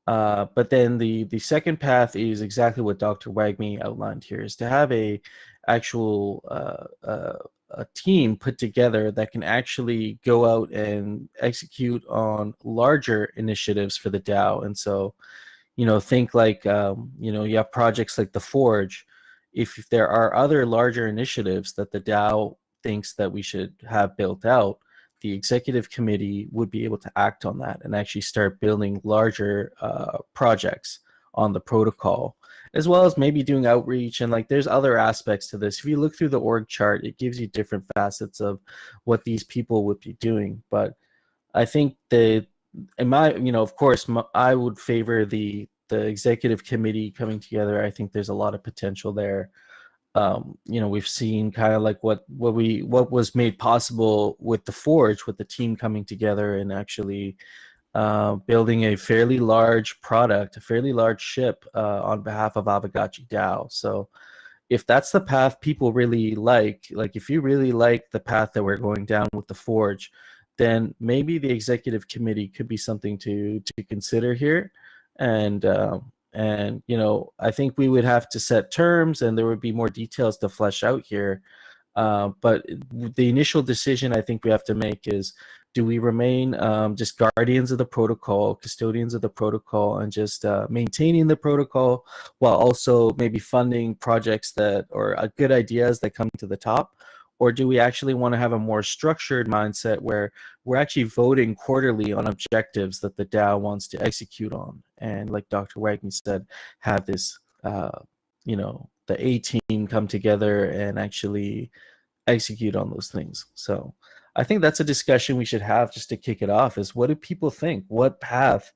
But then the second path is exactly what Dr. Wagme outlined here: is to have a actual a team put together that can actually go out and execute on larger initiatives for the DAO. And so, think like, you have projects like the Forge. If there are other larger initiatives that the DAO thinks that we should have built out, the executive committee would be able to act on that and actually start building larger projects on the protocol. as well as maybe doing outreach. And like there's other aspects to this. If you look through the org chart, it gives you different facets of what these people would be doing. But I think in my, of course, I would favor the executive committee coming together. I think there's a lot of potential there. We've seen kind of like what was made possible with the Forge, with the team coming together and actually building a fairly large product, a fairly large ship on behalf of Aavegotchi DAO. So if that's the path people really like if you really like the path that we're going down with the Forge, then maybe the executive committee could be something to consider here. And I think we would have to set terms, and there would be more details to flesh out here. But the initial decision I think we have to make is, do we remain just guardians of the protocol, custodians of the protocol, and just maintaining the protocol while also maybe funding projects that or good ideas that come to the top? Or do we actually want to have a more structured mindset where we're actually voting quarterly on objectives that the DAO wants to execute on? And like Dr. Wagner said, have this, the A team come together and actually execute on those things. So I think that's a discussion we should have just to kick it off, is what do people think? What path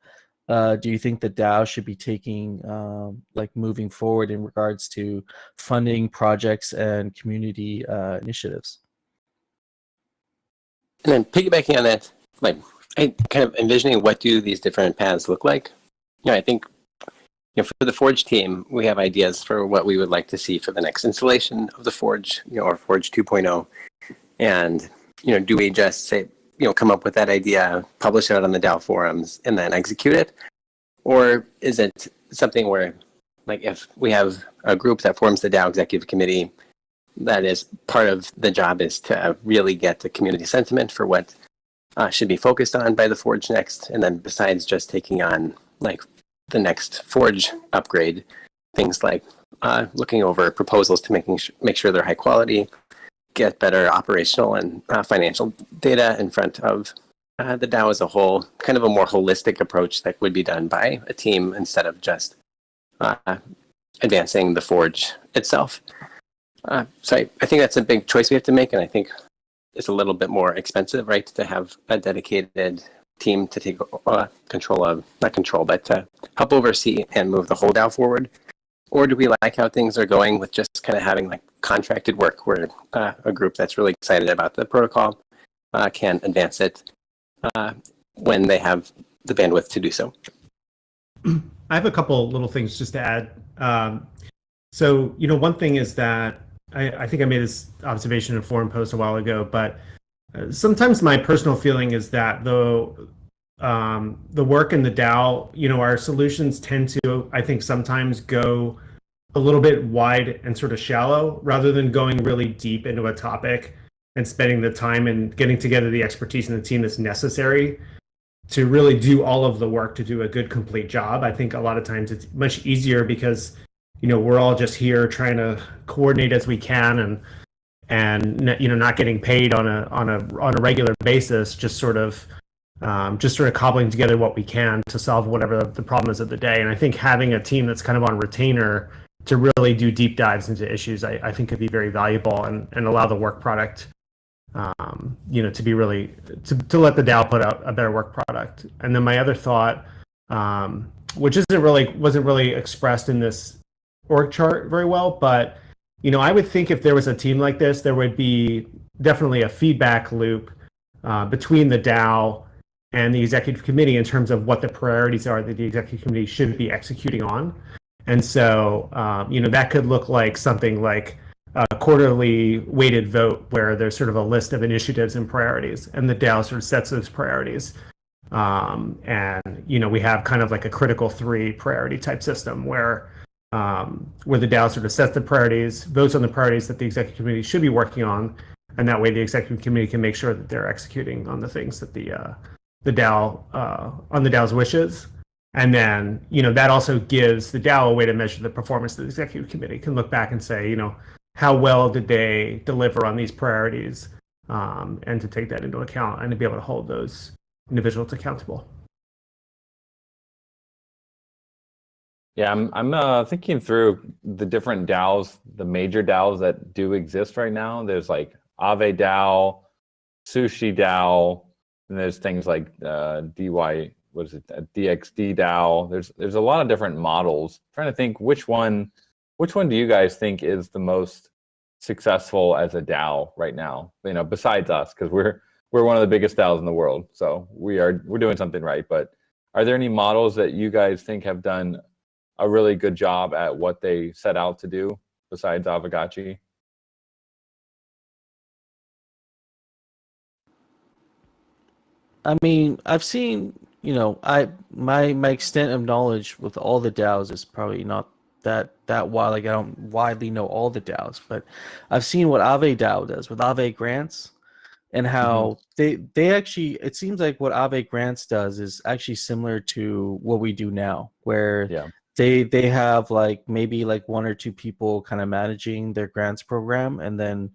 do you think the DAO should be taking, moving forward in regards to funding projects and community initiatives? And then piggybacking on that, like I kind of envisioning what do these different paths look like. I think for the Forge team, we have ideas for what we would like to see for the next installation of the Forge, or Forge 2.0. And do we just say, come up with that idea, publish it out on the DAO forums, and then execute it? Or is it something where, like, if we have a group that forms the DAO executive committee, that is part of the job is to really get the community sentiment for what should be focused on by the Forge next, and then besides just taking on like the next Forge upgrade, things like looking over proposals to make sure they're high quality, get better operational and financial data in front of the DAO as a whole, kind of a more holistic approach that would be done by a team instead of just advancing the Forge itself. So I think that's a big choice we have to make, and I think it's a little bit more expensive, right, to have a dedicated team to take control of, not control, but to help oversee and move the whole DAO forward. Or do we like how things are going with just kind of having like contracted work where a group that's really excited about the protocol can advance it when they have the bandwidth to do so? I have a couple little things just to add. So, one thing is that I think I made this observation in a forum post a while ago, but sometimes my personal feeling is that the work in the DAO, our solutions tend to, I think, sometimes go a little bit wide and sort of shallow rather than going really deep into a topic and spending the time and getting together the expertise and the team that's necessary to really do all of the work to do a good, complete job. I think a lot of times it's much easier because, we're all just here trying to coordinate as we can and not getting paid on a regular basis, just sort of cobbling together what we can to solve whatever the problem is of the day. And I think having a team that's kind of on retainer to really do deep dives into issues, I think could be very valuable and allow the work product, to be really, to let the DAO put out a better work product. And then my other thought, which wasn't really expressed in this org chart very well, but I would think if there was a team like this, there would be definitely a feedback loop between the DAO and the executive committee in terms of what the priorities are that the executive committee should be executing on. And so, that could look like something like a quarterly weighted vote where there's sort of a list of initiatives and priorities, and the DAO sort of sets those priorities. And, we have kind of like a critical 3 priority type system where the DAO sort of sets the priorities, votes on the priorities that the executive committee should be working on, and that way the executive committee can make sure that they're executing on the things that the DAO on the DAO's wishes. And then that also gives the DAO a way to measure the performance of the executive committee. Can look back and say how well did they deliver on these priorities, and to take that into account and to be able to hold those individuals accountable. Yeah, I'm thinking through the different DAOs, the major DAOs that do exist right now. There's like Aave DAO, Sushi DAO, and there's things like DXD DAO. There's a lot of different models. I'm trying to think which one do you guys think is the most successful as a DAO right now? Besides us, because we're one of the biggest DAOs in the world, so we're doing something right. But are there any models that you guys think have done a really good job at what they set out to do besides Aavegotchi? I mean, I've seen, my extent of knowledge with all the DAOs is probably not that wide. Like I don't widely know all the DAOs, but I've seen what Aave DAO does with Aave grants and how they actually, it seems like what Aave grants does is actually similar to what we do now, where Yeah. they have like maybe like one or two people kind of managing their grants program, and then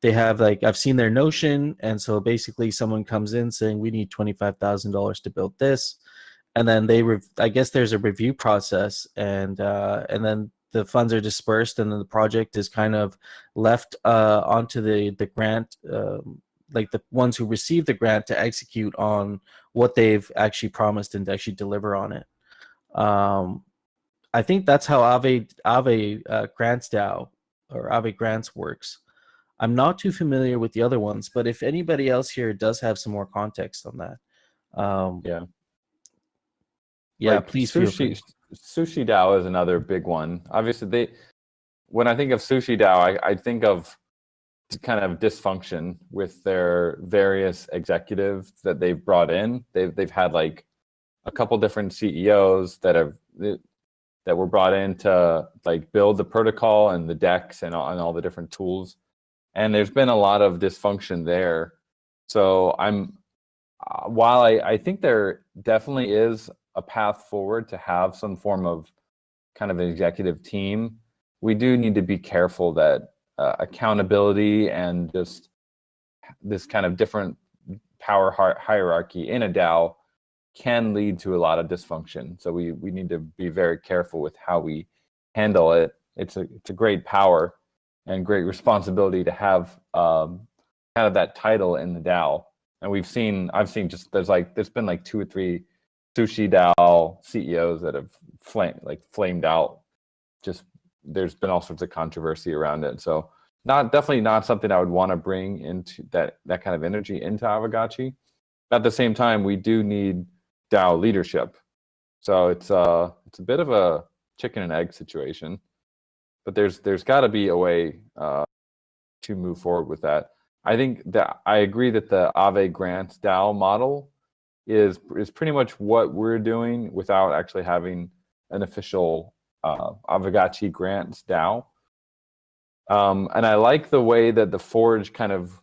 they have like, I've seen their Notion, and so basically someone comes in saying we need $25,000 to build this, and then I guess there's a review process, and then the funds are dispersed, and then the project is kind of left onto the grant, like the ones who receive the grant to execute on what they've actually promised and to actually deliver on it. I think that's how Aave Grants DAO or Aave Grants works. I'm not too familiar with the other ones, but if anybody else here does have some more context on that, Yeah. please feel free. Sushi DAO is another big one. Obviously, when I think of Sushi DAO, I think of kind of dysfunction with their various executives that they've brought in. They've had like a couple different CEOs that were brought in to like build the protocol and the decks and all the different tools. And there's been a lot of dysfunction there. So while I think there definitely is a path forward to have some form of kind of an executive team, we do need to be careful that accountability and just this kind of different power hierarchy in a DAO can lead to a lot of dysfunction. So we need to be very careful with how we handle it. It's a great power and great responsibility to have kind of that title in the DAO. And I've seen just there's been like 2 or 3 Sushi DAO CEOs that have flamed out. Just there's been all sorts of controversy around it. So definitely not something I would want to bring into that kind of energy into Aavegotchi. At the same time, we do need DAO leadership. So it's a bit of a chicken and egg situation. But there's got to be a way to move forward with that. I think that I agree that the Aave Grants DAO model is pretty much what we're doing without actually having an official Aavegotchi Grants DAO. And I like the way that the Forge kind of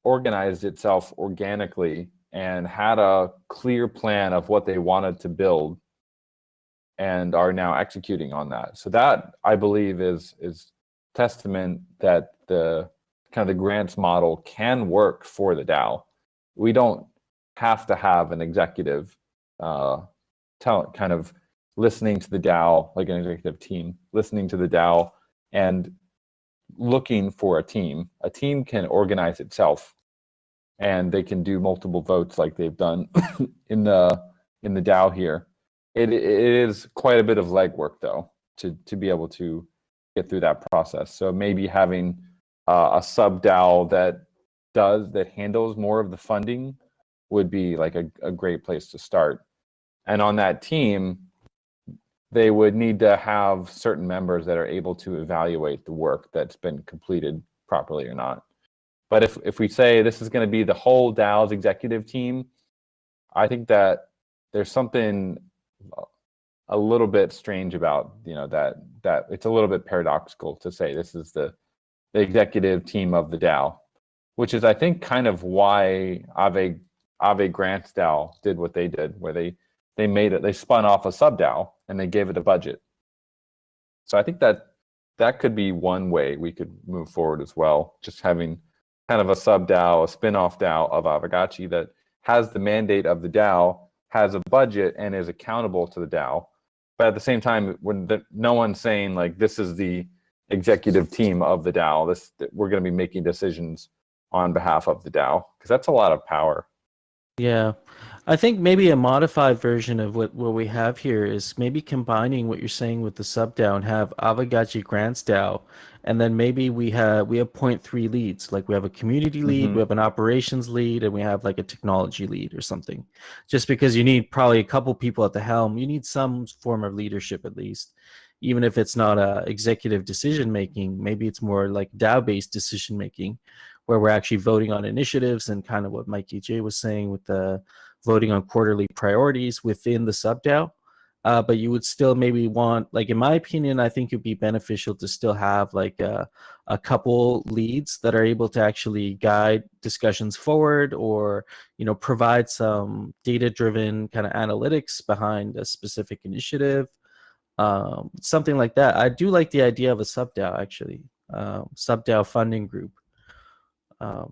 organized itself organically and had a clear plan of what they wanted to build and are now executing on that. So that, I believe, is testament that the kind of the grants model can work for the DAO. We don't have to have an executive kind of listening to the DAO, like an executive team, listening to the DAO and looking for a team. A team can organize itself, and they can do multiple votes like they've done in the DAO here. It is quite a bit of legwork, though, to be able to get through that process. So maybe having a sub DAO that handles more of the funding would be like a great place to start. And on that team, they would need to have certain members that are able to evaluate the work that's been completed properly or not. But if we say this is going to be the whole DAO's executive team, I think that there's something a little bit strange about that it's a little bit paradoxical to say this is the executive team of the DAO, which is I think kind of why Aave Grants DAO did what they did, where they spun off a sub DAO and they gave it a budget. So I think that could be one way we could move forward as well, just having kind of a sub DAO, a spin-off DAO of Aavegotchi that has the mandate of the DAO, has a budget, and is accountable to the DAO, but at the same time, no one's saying like this is the executive team of the DAO. We're going to be making decisions on behalf of the DAO, because that's a lot of power. Yeah, I think maybe a modified version of what we have here is maybe combining what you're saying with the sub DAO and have Aavegotchi grants DAO, and then maybe we have 0.3 leads. Like we have a community lead, we have an operations lead, and we have like a technology lead or something. Just because you need probably a couple people at the helm, you need some form of leadership at least, even if it's not executive decision making. Maybe it's more like DAO based decision making, where we're actually voting on initiatives and kind of what Mikey J was saying with the voting on quarterly priorities within the sub DAO. But you would still maybe want, like in my opinion, I think it'd be beneficial to still have like a couple leads that are able to actually guide discussions forward, or provide some data-driven kind of analytics behind a specific initiative, something like that. I do like the idea of a sub DAO actually, sub DAO funding group.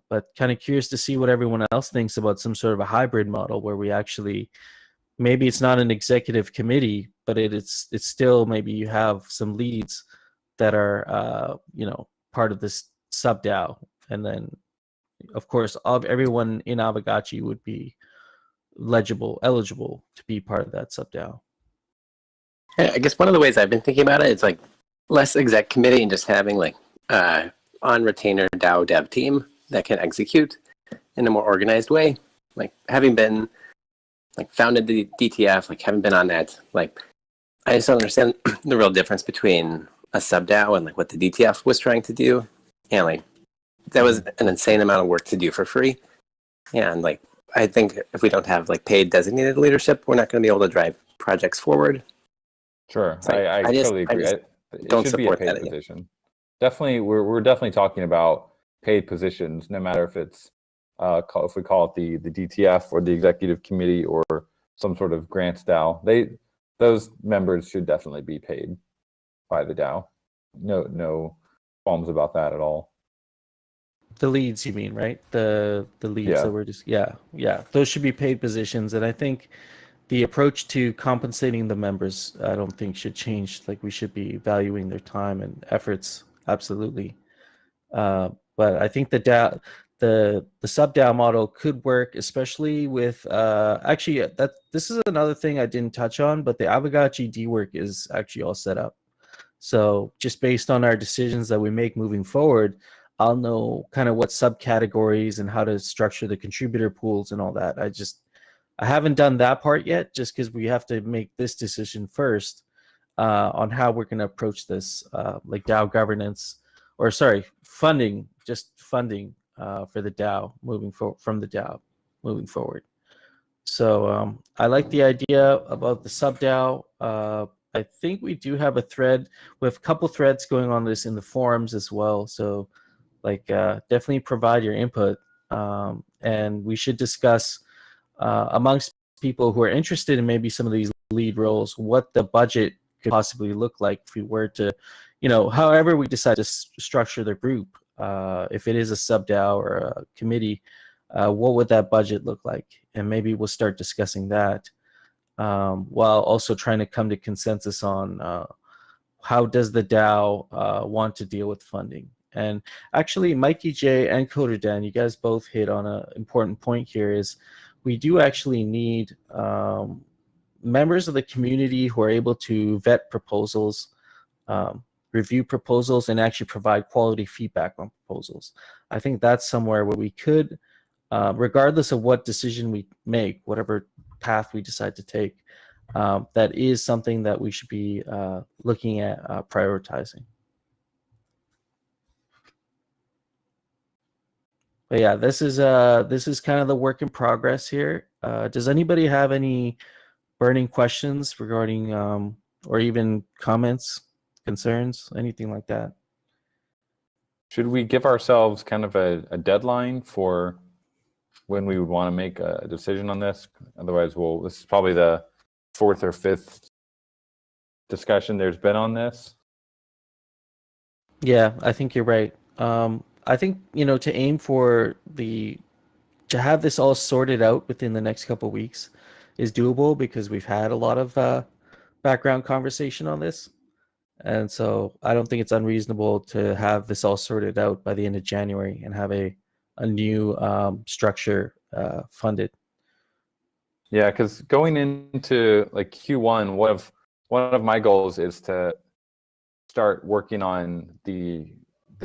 But kind of curious to see what everyone else thinks about some sort of a hybrid model where we actually, maybe it's not an executive committee, but it's still, maybe you have some leads that are part of this sub DAO, and then of course everyone in Aavegotchi would be eligible to be part of that sub DAO. I guess one of the ways I've been thinking about it is like less exec committee and just having like on retainer DAO dev team that can execute in a more organized way. Like having been like founded the DTF, like having been on that, like I just don't understand the real difference between a sub DAO and like what the DTF was trying to do. And like that was an insane amount of work to do for free. And like I think if we don't have like paid designated leadership, we're not going to be able to drive projects forward. Sure, So I totally agree. It don't should be a support paid that position. Definitely, we're definitely talking about paid positions, no matter if it's if we call it the DTF or the executive committee or some sort of grants DAO. Those members should definitely be paid by the DAO. No qualms about that at all. The leads, you mean, right? The leads that we're just yeah. Those should be paid positions, and I think the approach to compensating the members, I don't think should change. Like we should be valuing their time and efforts, absolutely. But I think the DAO, the sub DAO model could work, especially with actually this is another thing I didn't touch on, but the Aavegotchi D work is actually all set up. So just based on our decisions that we make moving forward, I'll know kind of what subcategories and how to structure the contributor pools and all that. I haven't done that part yet, just because we have to make this decision first on how we're going to approach this, like DAO governance, or sorry, funding, just funding for the DAO from the DAO moving forward. So I like the idea about the sub DAO. I think we do have a thread. We have a couple threads going on this in the forums as well. So like definitely provide your input, and we should discuss amongst people who are interested in maybe some of these lead roles, what the budget could possibly look like if we were to, however we decide to structure the group, if it is a sub DAO or a committee, what would that budget look like? And maybe we'll start discussing that while also trying to come to consensus on how does the DAO want to deal with funding. And actually, Mikey J and Coder Dan, you guys both hit on an important point here, is we do actually need members of the community who are able to vet proposals, review proposals, and actually provide quality feedback on proposals. I think that's somewhere where we could, regardless of what decision we make, whatever path we decide to take, that is something that we should be looking at prioritizing. But yeah, this is kind of the work in progress here. Does anybody have any burning questions regarding, or even comments, concerns, anything like that? Should we give ourselves kind of a deadline for when we would want to make a decision on this? Otherwise, this is probably the fourth or fifth discussion there's been on this. Yeah, I think you're right. I think, to aim for to have this all sorted out within the next couple of weeks is doable, because we've had a lot of background conversation on this. And so I don't think it's unreasonable to have this all sorted out by the end of January and have a new structure funded. Yeah, because going into like Q1, one of my goals is to start working on the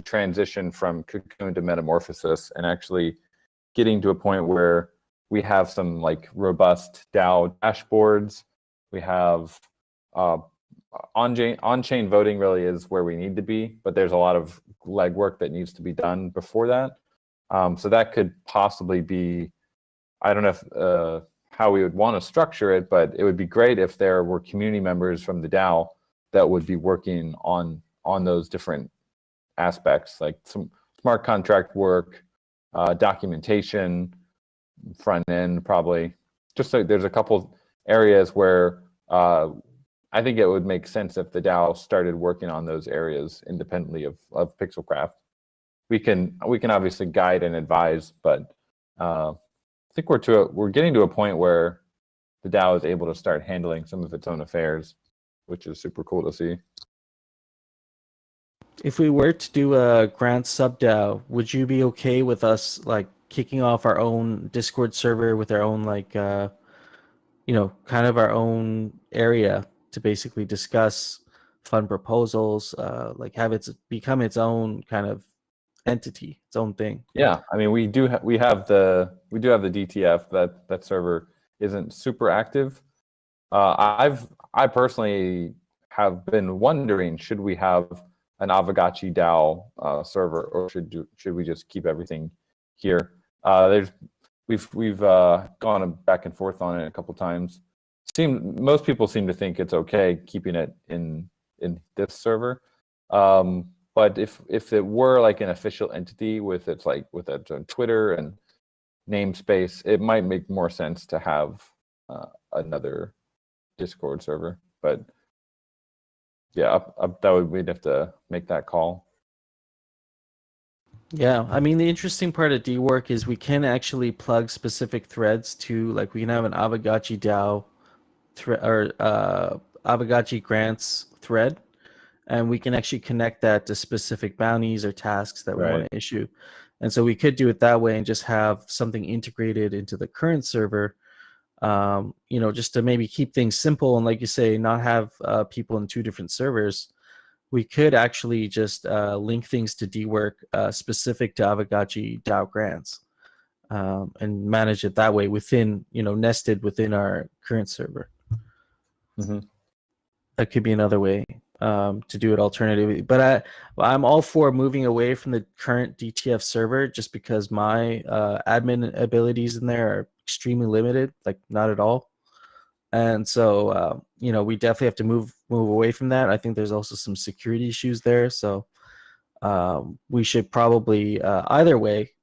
transition from Cocoon to Metamorphosis and actually getting to a point where we have some like robust DAO dashboards. We have on-chain voting really is where we need to be, but there's a lot of legwork that needs to be done before that. So that could possibly be, I don't know if, how we would want to structure it, but it would be great if there were community members from the DAO that would be working on those different aspects, like some smart contract work, documentation, front end probably. Just like there's a couple areas where I think it would make sense if the DAO started working on those areas independently of Pixelcraft. We can obviously guide and advise, but I think we're getting to a point where the DAO is able to start handling some of its own affairs, which is super cool to see. If we were to do a grant sub DAO, would you be okay with us like kicking off our own Discord server with our own like kind of our own area to basically discuss fund proposals, like have it become its own kind of entity, its own thing? Yeah, I mean we do have the DTF. That server isn't super active. I personally have been wondering, should we have an Aavegotchi DAO server, or should we just keep everything here? We've gone back and forth on it a couple times. Most people seem to think it's okay keeping it in this server. But if it were like an official entity with its own Twitter and namespace, it might make more sense to have another Discord server. But yeah, we'd have to make that call. Yeah, I mean the interesting part of DWork is we can actually plug specific threads to, like we can have an Aavegotchi DAO or Aavegotchi grants thread, and we can actually connect that to specific bounties or tasks that we want to issue. And so we could do it that way and just have something integrated into the current server, just to maybe keep things simple and, like you say, not have people in two different servers. We could actually just link things to DWork specific to Aavegotchi DAO grants, and manage it that way within, nested within our current server. Mm-hmm. That could be another way to do it alternatively. But I'm all for moving away from the current DTF server, just because my admin abilities in there are extremely limited, like not at all. And so, we definitely have to move away from that. I think there's also some security issues there. So we should probably, either way,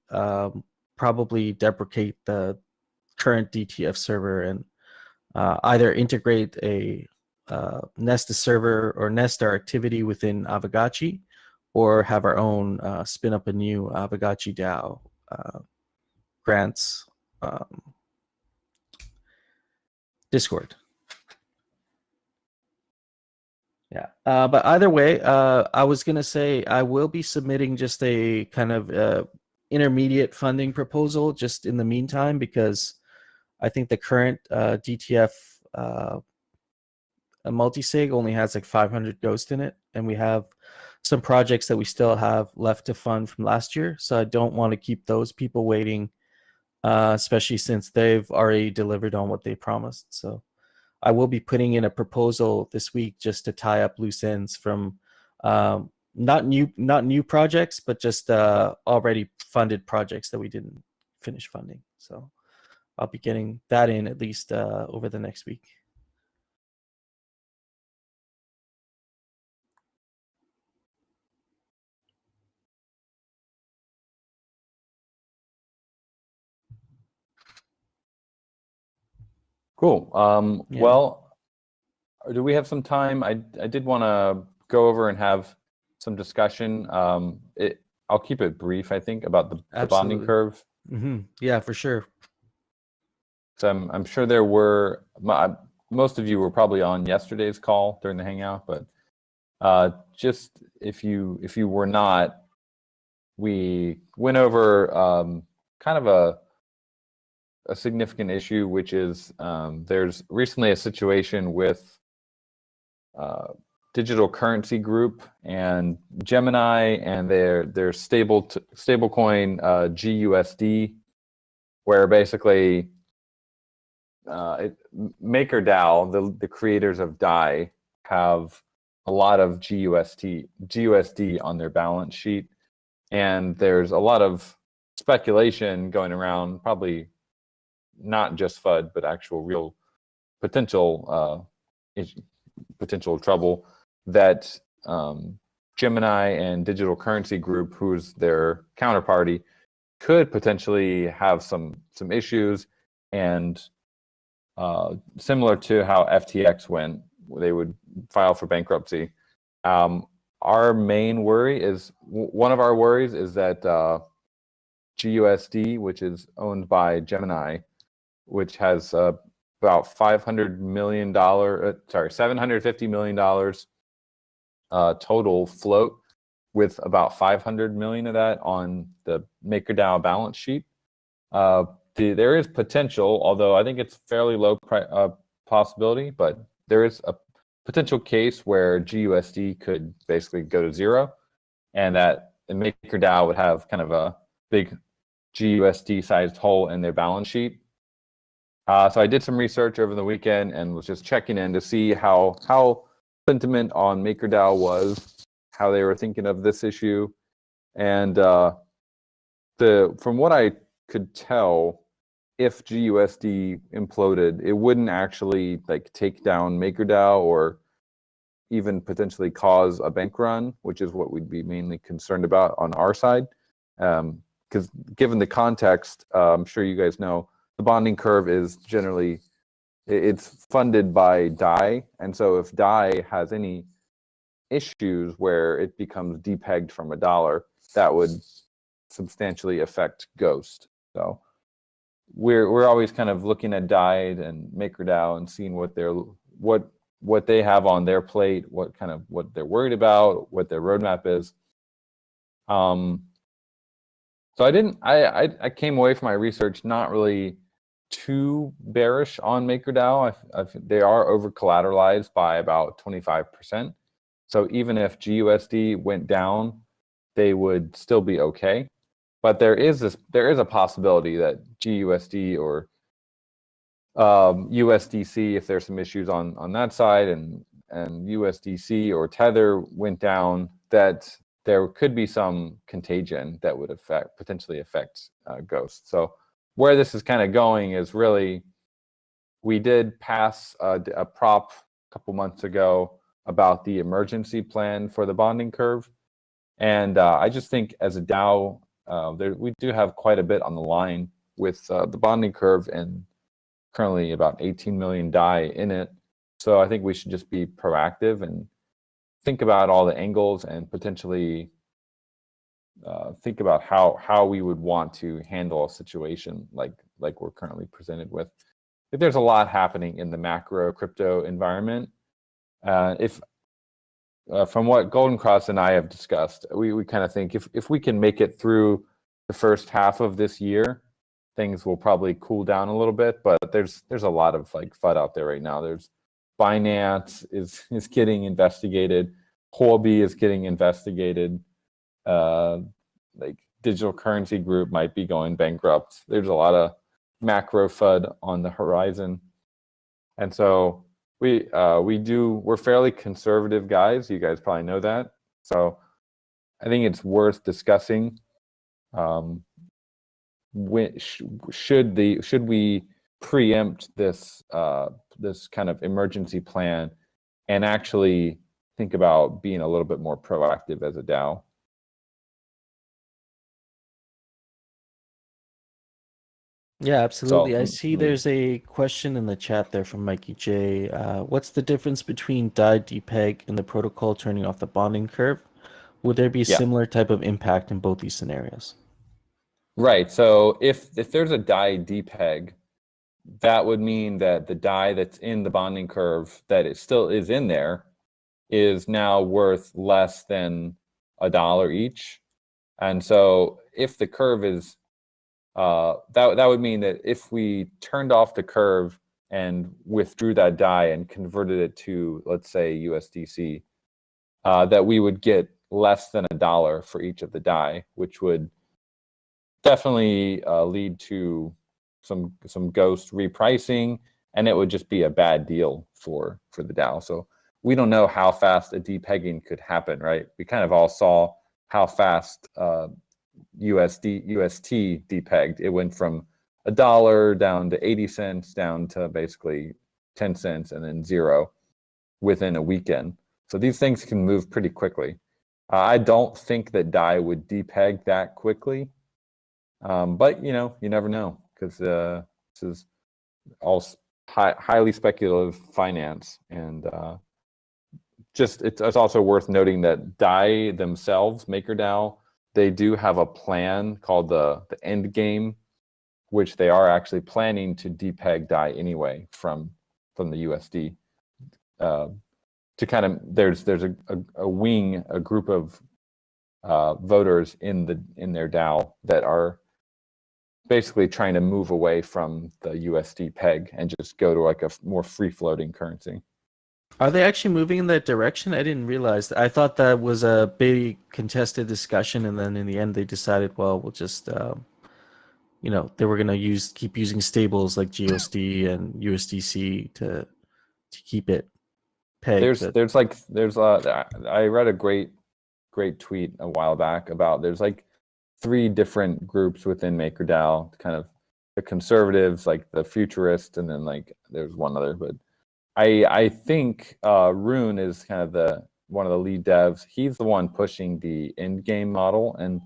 probably deprecate the current DTF server and either integrate a Nesta server or nest our activity within Aavegotchi, or have our own spin up a new Aavegotchi DAO grants Discord. Yeah, but either way, I was gonna say I will be submitting just a kind of intermediate funding proposal just in the meantime, because I think the current DTF a multi-sig only has like 500 Ghost in it, and we have some projects that we still have left to fund from last year, so I don't want to keep those people waiting, especially since they've already delivered on what they promised. So I will be putting in a proposal this week just to tie up loose ends from not new projects, but just already funded projects that we didn't finish funding. So I'll be getting that in at least over the next week. Cool. Yeah. Well, do we have some time? I did want to go over and have some discussion. I'll keep it brief, I think, about the bonding curve. Mm-hmm. Yeah, for sure. So I'm sure there were most of you were probably on yesterday's call during the hangout, but just if you were not, we went over kind of a significant issue, which is there's recently a situation with digital currency group and Gemini and their stablecoin GUSD, where basically MakerDAO, the creators of DAI, have a lot of GUSD on their balance sheet, and there's a lot of speculation going around, probably not just FUD, but actual real potential trouble that Gemini and Digital Currency Group, who's their counterparty, could potentially have some issues, and similar to how FTX went, they would file for bankruptcy. Our main worry is, one of our worries is that GUSD, which is owned by Gemini, which has about $750 million total float, with about 500 million of that on the MakerDAO balance sheet. There is potential, although I think it's fairly low possibility, but there is a potential case where GUSD could basically go to zero, and that the MakerDAO would have kind of a big GUSD-sized hole in their balance sheet. So I did some research over the weekend and was just checking in to see how sentiment on MakerDAO was, how they were thinking of this issue, and from what I could tell, if GUSD imploded, it wouldn't actually like take down MakerDAO or even potentially cause a bank run, which is what we'd be mainly concerned about on our side. Because given the context, I'm sure you guys know, the bonding curve is generally, it's funded by DAI, and so if DAI has any issues where it becomes depegged from $1, that would substantially affect Ghost. So we're always kind of looking at DAI and MakerDAO and seeing what they have on their plate, what they're worried about, what their roadmap is. So I came away from my research not really too bearish on MakerDAO. They are over collateralized by about 25%. So even if GUSD went down, they would still be okay. But there is a possibility that GUSD or USDC, if there's some issues on that side, and USDC or Tether went down, that there could be some contagion that would potentially affect Ghost. So where this is kind of going is, really, we did pass a prop a couple months ago about the emergency plan for the bonding curve, and I just think as a DAO, we do have quite a bit on the line with the bonding curve, and currently about 18 million DAI in it. So I think we should just be proactive and think about all the angles and potentially think about how we would want to handle a situation like we're currently presented with. If there's a lot happening in the macro crypto environment, from what Golden Cross and I have discussed, we kind of think if we can make it through the first half of this year, things will probably cool down a little bit. But there's a lot of like FUD out there right now. There's Binance is getting investigated, Huobi is getting investigated, like Digital Currency Group might be going bankrupt. There's a lot of macro FUD on the horizon, and so we're fairly conservative guys. You guys probably know that. So I think it's worth discussing. Should we preempt this kind of emergency plan and actually think about being a little bit more proactive as a DAO? Yeah, absolutely. So, I see there's a question in the chat there from Mikey J. What's the difference between DAI depeg and the protocol turning off the bonding curve? Would there be a similar type of impact in both these scenarios? Right. So if there's a DAI depeg, that would mean that the DAI that's in the bonding curve that it still is in there is now worth less than $1 each. And so if the curve is that would mean that if we turned off the curve and withdrew that DAI and converted it to, let's say, USDC, that we would get less than $1 for each of the DAI, which would definitely lead to some ghost repricing, and it would just be a bad deal for the DAO. So we don't know how fast a depegging could happen, right? We kind of all saw how fast UST depegged. It went from $1 down to 80 cents, down to basically 10 cents, and then 0 within a weekend. So these things can move pretty quickly. I don't think that DAI would depeg that quickly, but you never know, because this is all highly speculative finance, and it's also worth noting that DAI themselves, MakerDAO, they do have a plan called the end game, which they are actually planning to depeg DAI anyway from the USD. To kind of there's a group of voters in their DAO that are basically trying to move away from the USD peg and just go to like a more free floating currency. Are they actually moving in that direction? I didn't realize. I thought that was a big contested discussion, and then in the end they decided, well, we'll just, they were gonna keep using stables like GUSD and USDC to keep it pegged. I read a great tweet a while back about there's like 3 different groups within MakerDAO, kind of the conservatives, like the futurists, and then like there's one other, but I think Rune is kind of one of the lead devs. He's the one pushing the end game model, and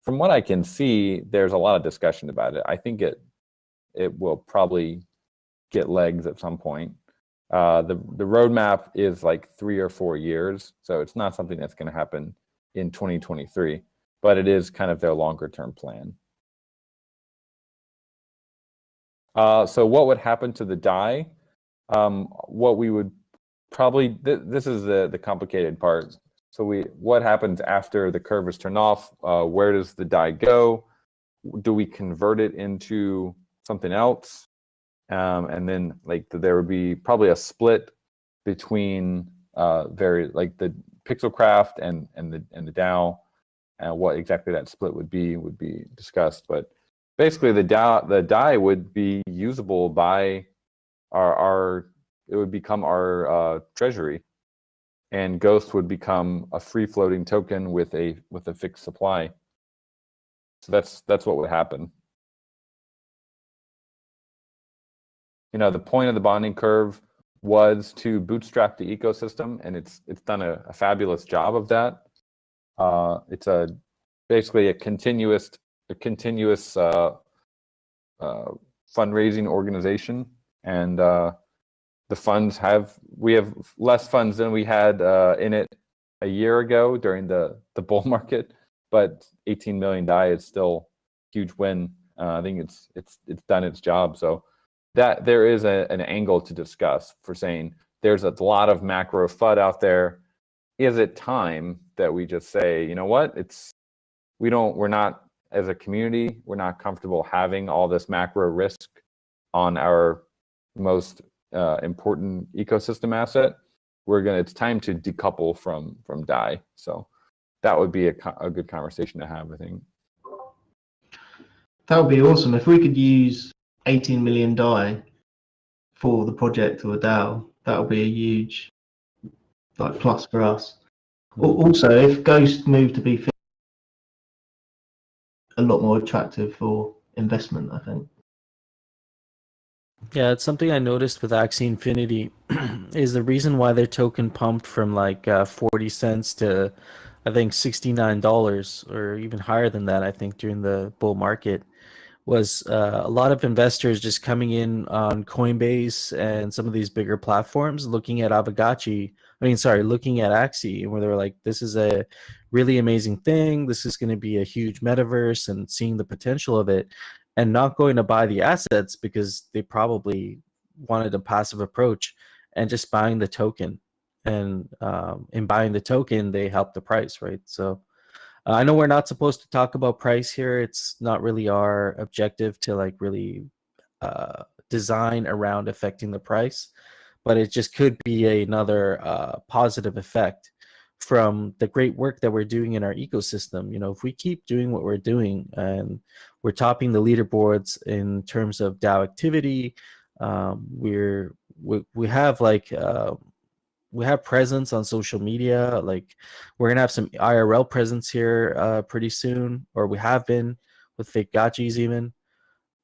from what I can see, there's a lot of discussion about it. I think it will probably get legs at some point. The roadmap is like 3 or 4 years, so it's not something that's going to happen in 2023, but it is kind of their longer term plan. So what would happen to the DAI? What we would probably, this is the complicated part. So what happens after the curve is turned off? Where does the DAI go? Do we convert it into something else? And then there would be probably a split between the Pixelcraft and the DAO, and what exactly that split would be discussed. But basically, the DAI would be usable by it would become our treasury, and Ghost would become a free floating token with a fixed supply. So that's what would happen. The point of the bonding curve was to bootstrap the ecosystem, and it's done a fabulous job of that. It's basically a continuous fundraising organization, and the funds we have less funds than we had in it a year ago during the bull market, but 18 million DAI is still a huge win. I think it's done its job. So that there is an angle to discuss for saying there's a lot of macro FUD out there. Is it time that we just say, you know what, we're not, as a community, we're not comfortable having all this macro risk on our most important ecosystem asset. It's time to decouple from DAI. So that would be a good conversation to have, I think. That would be awesome if we could use 18 million DAI for the project or a DAO. That would be a huge plus for us. Also, if Ghost moved to be a lot more attractive for investment, I think. Yeah, it's something I noticed with Axie Infinity is the reason why their token pumped from 40 cents to I think $69 or even higher than that, I think, during the bull market, was a lot of investors just coming in on Coinbase and some of these bigger platforms looking at looking at Axie, where they're like, this is a really amazing thing. This is going to be a huge metaverse, and seeing the potential of it. and not going to buy the assets because they probably wanted a passive approach and just buying the token. And in buying the token, they help the price, right? So I know we're not supposed to talk about price here. It's not really our objective to like really design around affecting the price, but it just could be another positive effect from the great work that we're doing in our ecosystem. If we keep doing what we're doing and we're topping the leaderboards in terms of DAO activity, we have like we have presence on social media. Like we're gonna have some IRL presence here pretty soon, or we have been with Aavegotchis even.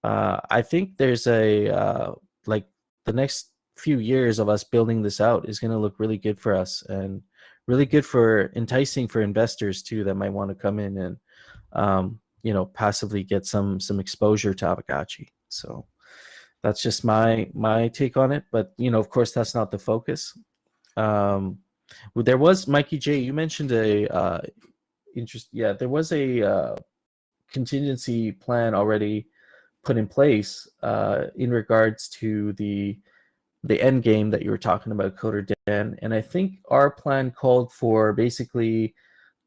I think there's like the next few years of us building this out is gonna look really good for us and really good for enticing for investors too that might want to come in and passively get some exposure to Aavegotchi. So that's just my take on it. But of course, that's not the focus. There was Mikey J. You mentioned there was a contingency plan already put in place in regards to the end game that you were talking about, Coder Dan. And I think our plan called for basically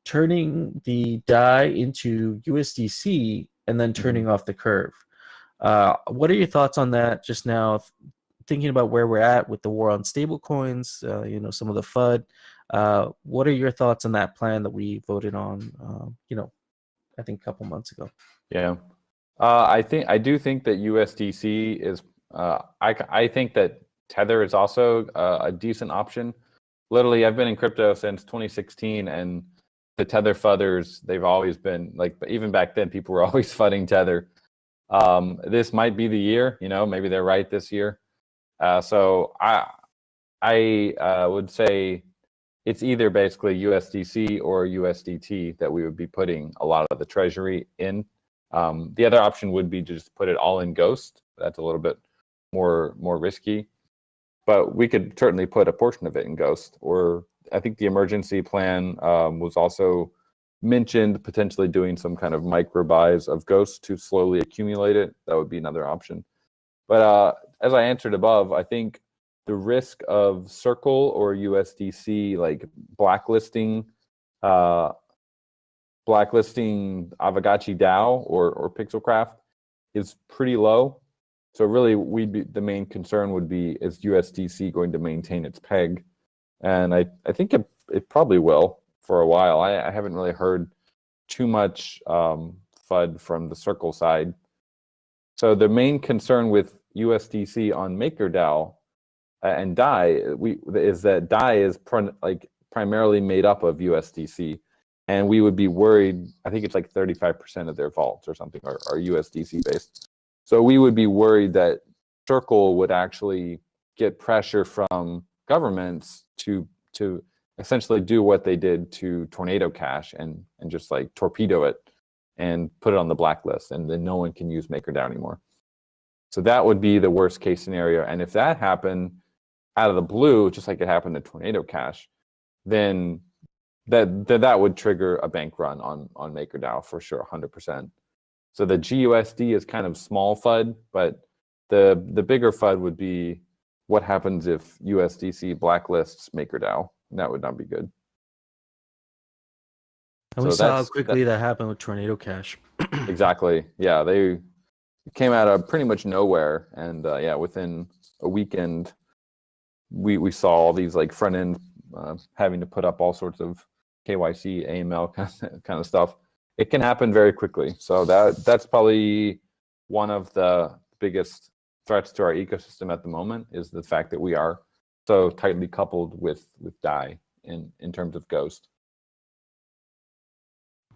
turning the DAI into USDC and then turning off the curve. What are your thoughts on that just now? Thinking about where we're at with the war on stablecoins, some of the FUD. What are your thoughts on that plan that we voted on, I think a couple months ago? Yeah. I do think that USDC is, I think that Tether is also a decent option. Literally, I've been in crypto since 2016, and the Tether fudders, they've always been like, even back then, people were always fudding Tether. This might be the year, maybe they're right this year. So I would say it's either basically USDC or USDT that we would be putting a lot of the treasury in. The other option would be to just put it all in Ghost. That's a little bit more risky, but we could certainly put a portion of it in Ghost. Or I think the emergency plan was also mentioned, potentially doing some kind of micro buys of Ghost to slowly accumulate it. That would be another option. But as I answered above, I think the risk of Circle or USDC like blacklisting Aavegotchi DAO or Pixelcraft is pretty low. So really, the main concern would be, is USDC going to maintain its peg? And I think it probably will for a while. I haven't really heard too much FUD from the Circle side. So the main concern with USDC on MakerDAO and DAI is that DAI is primarily made up of USDC. And we would be worried, I think it's like 35% of their vaults or something are USDC based. So we would be worried that Circle would actually get pressure from governments to essentially do what they did to Tornado Cash and just like torpedo it and put it on the blacklist, and then no one can use MakerDAO anymore. So that would be the worst case scenario. And if that happened out of the blue, just like it happened to Tornado Cash, then that would trigger a bank run on MakerDAO for sure, 100%. So the GUSD is kind of small FUD, but the bigger FUD would be what happens if USDC blacklists MakerDAO. That would not be good. And we saw how quickly that happened with Tornado Cash. Exactly. Yeah, they came out of pretty much nowhere, and within a weekend, we saw all these like front end having to put up all sorts of KYC, AML kind of stuff. It can happen very quickly. So that's probably one of the biggest threats to our ecosystem at the moment, is the fact that we are so tightly coupled with DAI in terms of Ghost.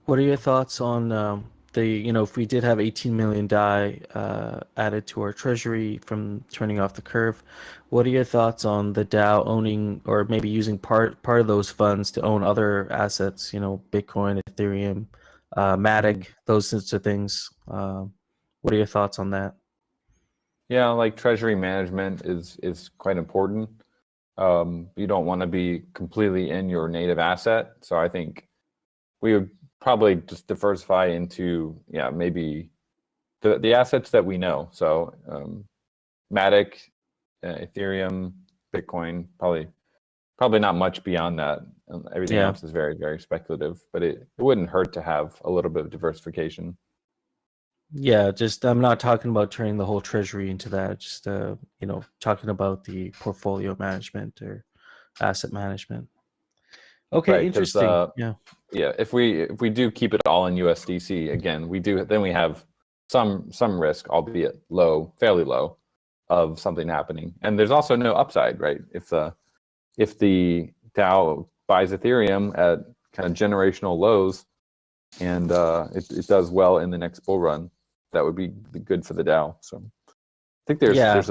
What are your thoughts on if we did have 18 million DAI added to our treasury from turning off the curve? What are your thoughts on the DAO owning, or maybe using part of those funds to own other assets? Bitcoin, Ethereum, Matic, those sorts of things. What are your thoughts on that? Yeah, like treasury management is quite important. You don't want to be completely in your native asset. So I think we would probably just diversify into maybe the assets that we know. So Matic, Ethereum, Bitcoin, probably not much beyond that. Everything Yeah. else is very, very speculative, but it wouldn't hurt to have a little bit of diversification. Yeah, just I'm not talking about turning the whole treasury into that. Just talking about the portfolio management or asset management. Okay, Right, 'cause, interesting. Yeah. Yeah, if we do keep it all in USDC, again, then we have some risk, albeit low, fairly low, of something happening. And there's also no upside, right? If the DAO buys Ethereum at kind of generational lows and it does well in the next bull run, that would be good for the DAO. So I think there's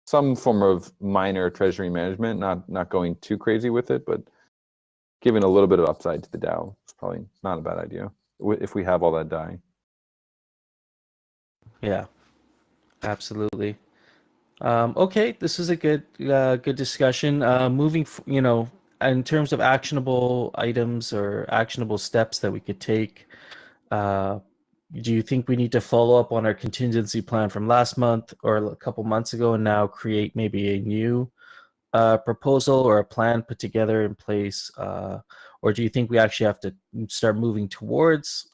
some form of minor treasury management, not going too crazy with it, but giving a little bit of upside to the DAO is probably not a bad idea if we have all that DAI. Yeah, absolutely. Okay, this is a good discussion. Moving, in terms of actionable items or actionable steps that we could take, do you think we need to follow up on our contingency plan from last month or a couple months ago and now create maybe a new proposal or a plan put together in place? Or do you think we actually have to start moving towards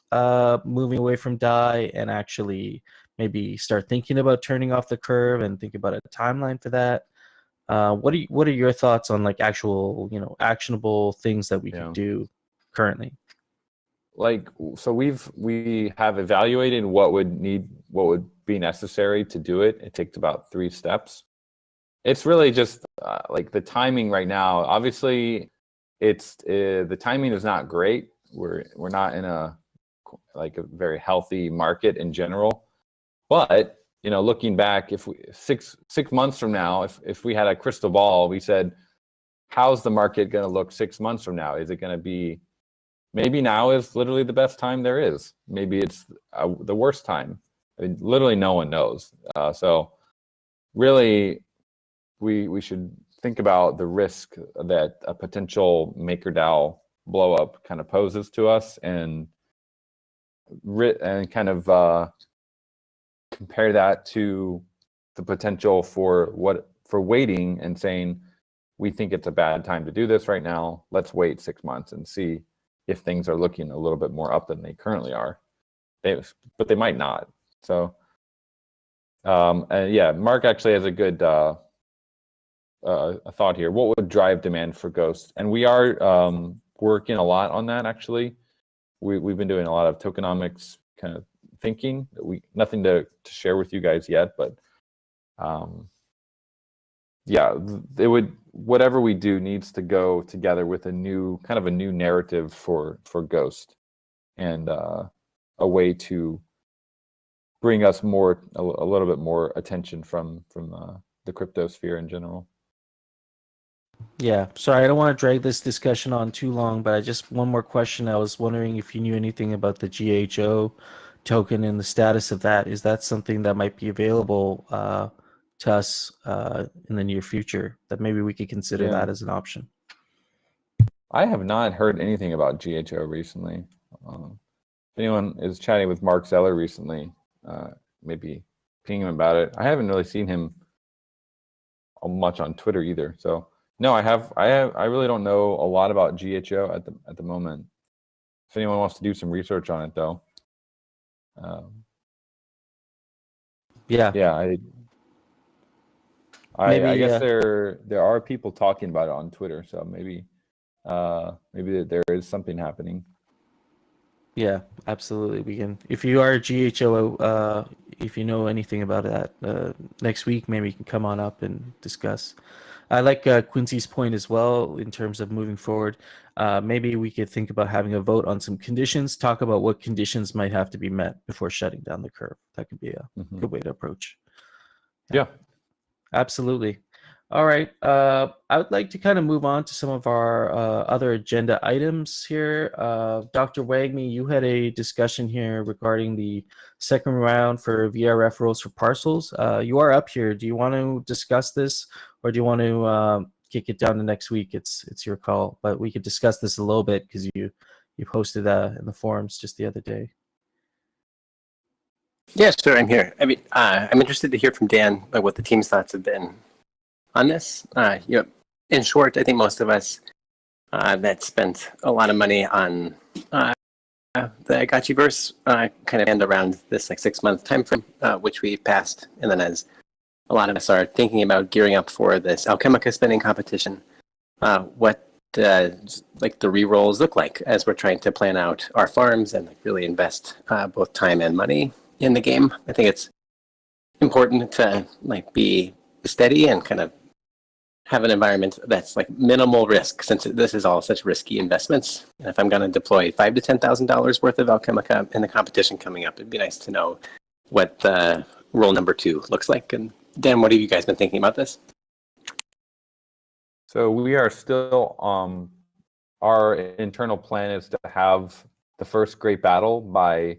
moving away from DAI and actually maybe start thinking about turning off the curve and think about a timeline for that? What are your thoughts on like actual, actionable things that we could do currently? So we have evaluated what would be necessary to do it. It takes about 3 steps. It's really just like the timing right now. Obviously, it's the timing is not great. We're not in a very healthy market in general. But looking back, if we 6 months from now, if we had a crystal ball, we said, how's the market going to look 6 months from now? Is it going to be, maybe now is literally the best time there is. Maybe it's the worst time. I mean, literally no one knows. So really, we should think about the risk that a potential MakerDAO blow up kind of poses to us, and kind of compare that to the potential for waiting and saying, we think it's a bad time to do this right now. Let's wait 6 months and see if things are looking a little bit more up than they currently are. But they might not. So yeah, Mark actually has a good a thought here. What would drive demand for Ghost? And we are working a lot on that, actually. We've been doing a lot of tokenomics kind of thinking. Nothing to share with you guys yet, but yeah, whatever we do needs to go together with a new narrative for Ghost, and a way to bring us a little bit more attention from the crypto sphere in general. Yeah, sorry, I don't want to drag this discussion on too long, but one more question. I was wondering if you knew anything about the GHO token and the status of that. Is that something that might be available to us in the near future, that maybe we could consider that as an option? I have not heard anything about GHO recently. If anyone is chatting with Mark Zeller recently, maybe ping him about it. I haven't really seen him much on Twitter either. So no, I really don't know a lot about GHO at the moment. If anyone wants to do some research on it, though. Yeah. I guess there are people talking about it on Twitter, so maybe there is something happening. Yeah, absolutely. We can, if you are a GHO, if you know anything about that, next week maybe you can come on up and discuss. I like Quincy's point as well in terms of moving forward. Maybe we could think about having a vote on some conditions, talk about what conditions might have to be met before shutting down the curve. That could be a good way to approach. Yeah. Absolutely. All right. I would like to kind of move on to some of our other agenda items here. Dr. Wagme, you had a discussion here regarding the second round for VRF rules for parcels. You are up here. Do you want to discuss this, or do you want to kick it down to next week? It's your call, but we could discuss this a little bit because you posted in the forums just the other day. Yeah, sure. I'm here. I mean, I'm interested to hear from Dan like what the team's thoughts have been on this. In short, I think most of us that spent a lot of money on the Aavegotchi verse kind of end around this like 6-month time frame, which we passed, and then as a lot of us are thinking about gearing up for this Alchemica spending competition, what like the re-rolls look like as we're trying to plan out our farms and like, really invest both time and money in the game. I think it's important to like be steady and kind of have an environment that's like minimal risk, since this is all such risky investments. And if I'm going to deploy $5,000 to $10,000 worth of Alchemica in the competition coming up, it'd be nice to know what the role number 2 looks like. And Dan, what have you guys been thinking about this? So we are still, our internal plan is to have the first great battle by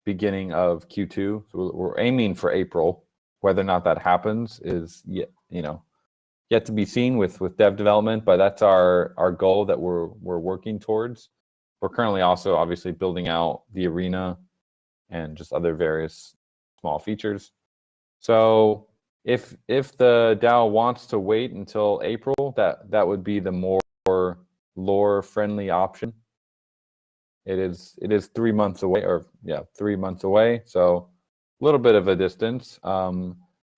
beginning of Q2. So we're aiming for April. Whether or not that happens is yet to be seen with dev development, but that's our goal that we're working towards. We're currently also obviously building out the arena and just other various small features. So if the DAO wants to wait until April, that would be the more lore friendly option. It is 3 months away, 3 months away, so a little bit of a distance.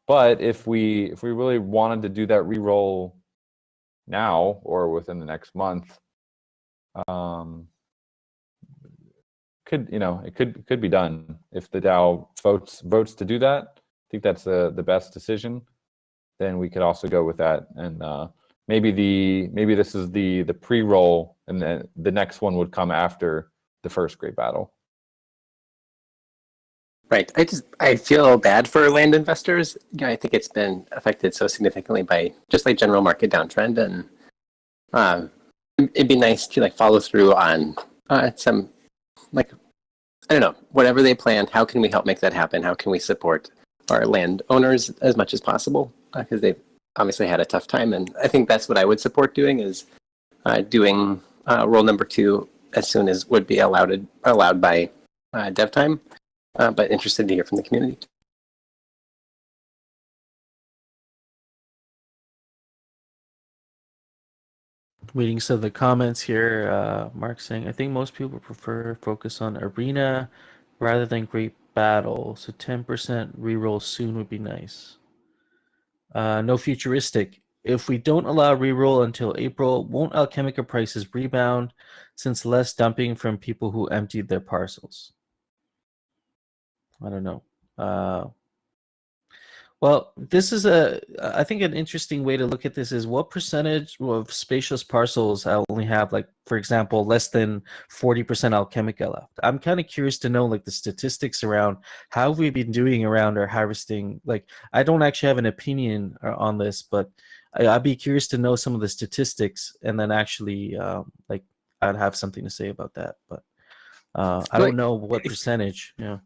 But if we really wanted to do that re-roll now or within the next month, it could be done if the DAO votes to do that. I think that's the best decision. Then we could also go with that, and maybe this is the pre-roll, and then the next one would come after the first great battle. Right. I feel bad for land investors. I think it's been affected so significantly by just like general market downtrend, and it'd be nice to like follow through on some like, I don't know, whatever they plan. How can we help make that happen? How can we support our landowners as much as possible? Because they've obviously had a tough time, and I think that's what I would support doing, is doing role number 2 as soon as would be allowed by dev time. But interested to hear from the community. Reading some of the comments here, Mark saying, I think most people prefer focus on arena rather than great battle, so 10% reroll soon would be nice. No futuristic. If we don't allow reroll until April, won't Alchemica prices rebound since less dumping from people who emptied their parcels? I don't know. Well, this is I think an interesting way to look at this is what percentage of spacious parcels only have, like, for example, less than 40% Alchemica left. I'm kind of curious to know, like, the statistics around how we've been doing around our harvesting. Like, I don't actually have an opinion on this, but I'd be curious to know some of the statistics, and then actually, like, I'd have something to say about that. But I don't know what percentage. Yeah.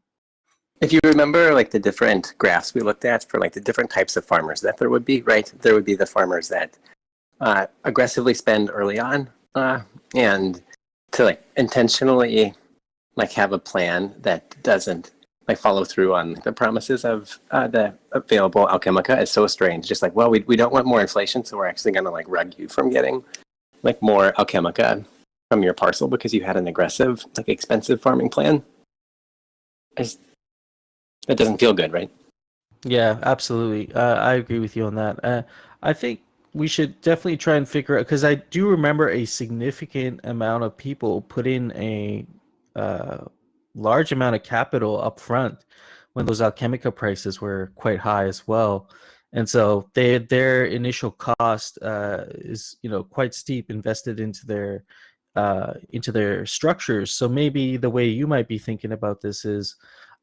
If you remember, like the different graphs we looked at for like the different types of farmers that there would be, right? There would be the farmers that aggressively spend early on, and to like intentionally like have a plan that doesn't like follow through on the promises of the available Alchemica is so strange. Just like, well, we don't want more inflation, so we're actually going to like rug you from getting like more Alchemica from your parcel because you had an aggressive, like expensive farming plan. That doesn't feel good, right? Yeah, absolutely. I agree with you on that. I think we should definitely try and figure out, because I do remember a significant amount of people put in a large amount of capital up front when those Alchemica prices were quite high as well. And so their initial cost is quite steep, invested into their structures. So maybe the way you might be thinking about this is,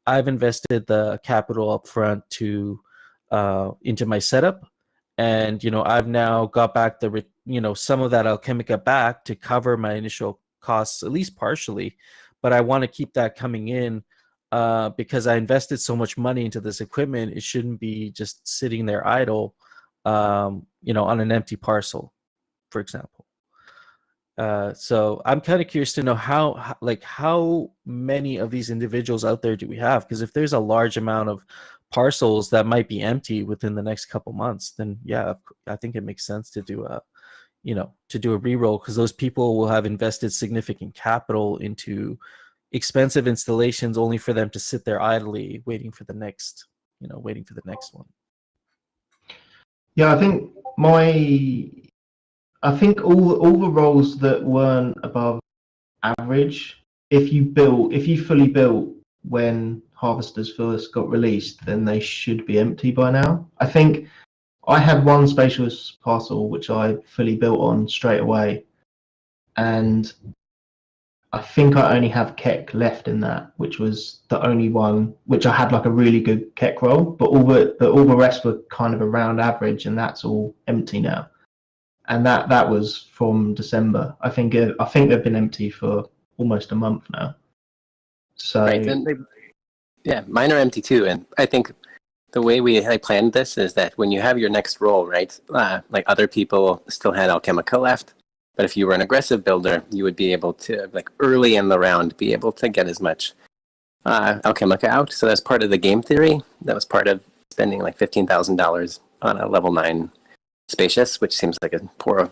I've invested the capital up front into my setup, and I've now got back some of that Alchemica back to cover my initial costs, at least partially. But I want to keep that coming in because I invested so much money into this equipment. It shouldn't be just sitting there idle, on an empty parcel, for example. So I'm kind of curious to know how many of these individuals out there do we have? Because if there's a large amount of parcels that might be empty within the next couple months, then yeah, I think it makes sense to do a reroll, because those people will have invested significant capital into expensive installations only for them to sit there idly waiting for the next one. Yeah, I think all the roles that weren't above average, if you fully built when Harvesters first got released, then they should be empty by now. I think I had one spacious parcel which I fully built on straight away, and I think I only have Keck left in that, which was the only one which I had like a really good Keck roll, but all the rest were kind of around average, and that's all empty now. And that was from December. I think they've been empty for almost a month now. So Right, and mine are empty too. And I think the way I planned this is that when you have your next roll, right, like other people still had Alchemica left, but if you were an aggressive builder, you would be able to, like early in the round, be able to get as much Alchemica out. So that's part of the game theory. That was part of spending like $15,000 on a level 9 Spacious, which seems like a poor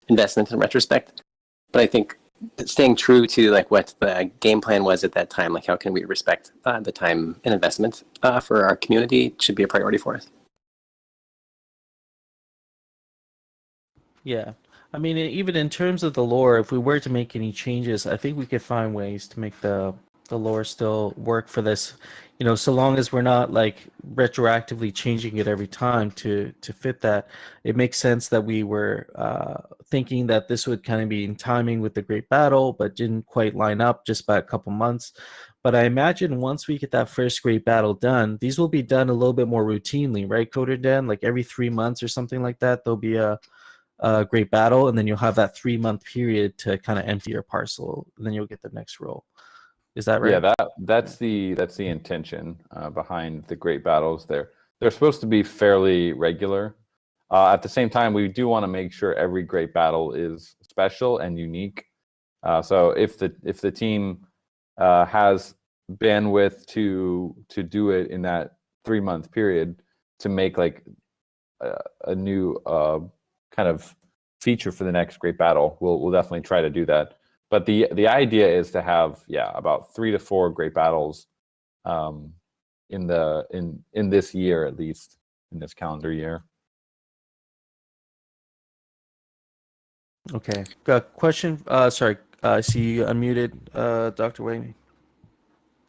investment in retrospect. But I think staying true to like what the game plan was at that time, like how can we respect the time and investment for our community, should be a priority for us. Yeah. I mean, even in terms of the lore, if we were to make any changes, I think we could find ways to make the lore still work for this, so long as we're not like retroactively changing it every time to fit that. It makes sense that we were thinking that this would kind of be in timing with the Great Battle, but didn't quite line up just by a couple months. But I imagine once we get that first Great Battle done, these will be done a little bit more routinely, right, Coder Dan? Like every 3 months or something like that, there'll be a Great Battle, and then you'll have that 3-month period to kind of empty your parcel, and then you'll get the next roll. Is that right? Yeah, that's the intention behind the Great Battles. They're supposed to be fairly regular. At the same time, we do want to make sure every Great Battle is special and unique. So if the team has bandwidth to do it in that 3-month period, to make like a new kind of feature for the next Great Battle, we'll definitely try to do that. But the idea is to have about 3 to 4 Great Battles in this year, at least in this calendar year. Okay. Got a question. Sorry. I see you unmuted, Dr. Wayne.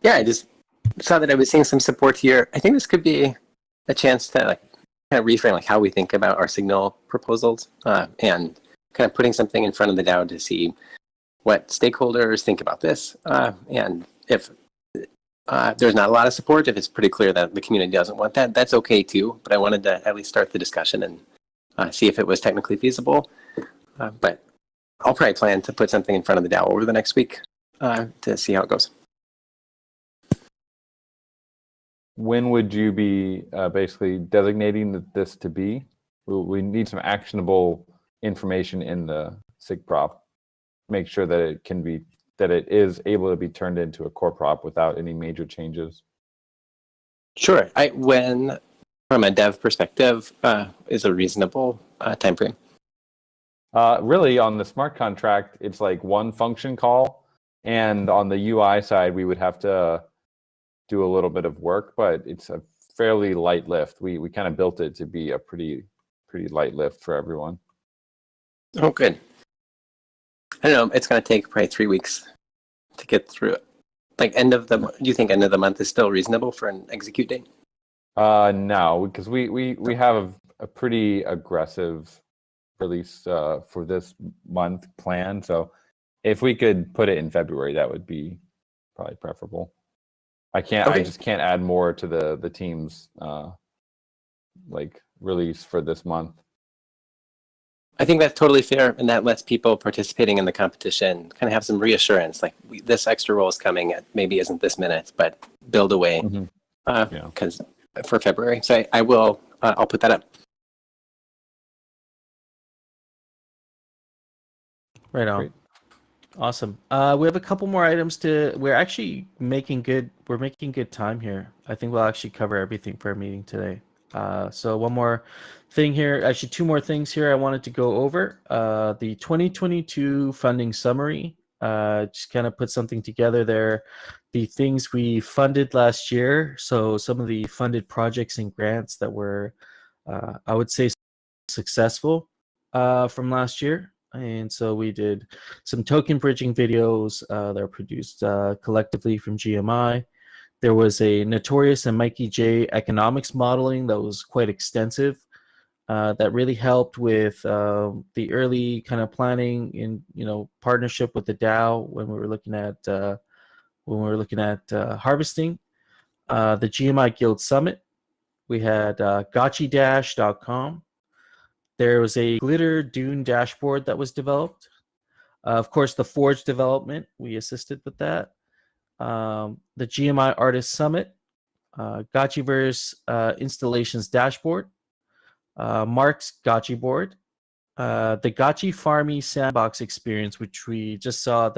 Yeah, I just saw that I was seeing some support here. I think this could be a chance to like kind of reframe like how we think about our signal proposals and kind of putting something in front of the DAO to see what stakeholders think about this. And if there's not a lot of support, if it's pretty clear that the community doesn't want that, that's okay too. But I wanted to at least start the discussion and see if it was technically feasible. But I'll probably plan to put something in front of the DAO over the next week to see how it goes. When would you be basically designating this to be? We need some actionable information in the SIG prop. Make sure that it is able to be turned into a core prop without any major changes. Sure. When from a dev perspective is a reasonable time frame. Really, on the smart contract, it's like one function call, and on the UI side, we would have to do a little bit of work, but it's a fairly light lift. We kind of built it to be a pretty light lift for everyone. Oh, good. I don't know. It's going to take probably 3 weeks to get through it. Like do you think end of the month is still reasonable for an execute date? No, because we have a pretty aggressive release for this month plan. So if we could put it in February, that would be probably preferable. I just can't add more to the team's like release for this month. I think that's totally fair, and that lets people participating in the competition kind of have some reassurance, like this extra roll is coming. It maybe isn't this minute, but build away because for February. So I will. I'll put that up. Right on. Great. Awesome. We have a couple more items to. We're actually making good. We're making good time here. I think we'll actually cover everything for our meeting today. So one more thing here. Actually, two more things here I wanted to go over. The 2022 funding summary. Just kind of put something together there. The things we funded last year. So some of the funded projects and grants that were, I would say, successful from last year. And so we did some token bridging videos that were produced collectively from GMI. There was a Notorious and Mikey J economics modeling that was quite extensive. That really helped with the early kind of planning in partnership with the DAO when we were looking at harvesting. The GMI Guild Summit. We had gotchidash.com. There was a glitter dune dashboard that was developed. Of course, the Forge development, we assisted with that. The GMI Artist Summit, Gotchiverse Installations Dashboard, Mark's Gotchi board, the Gotchi Farmy Sandbox experience, which we just saw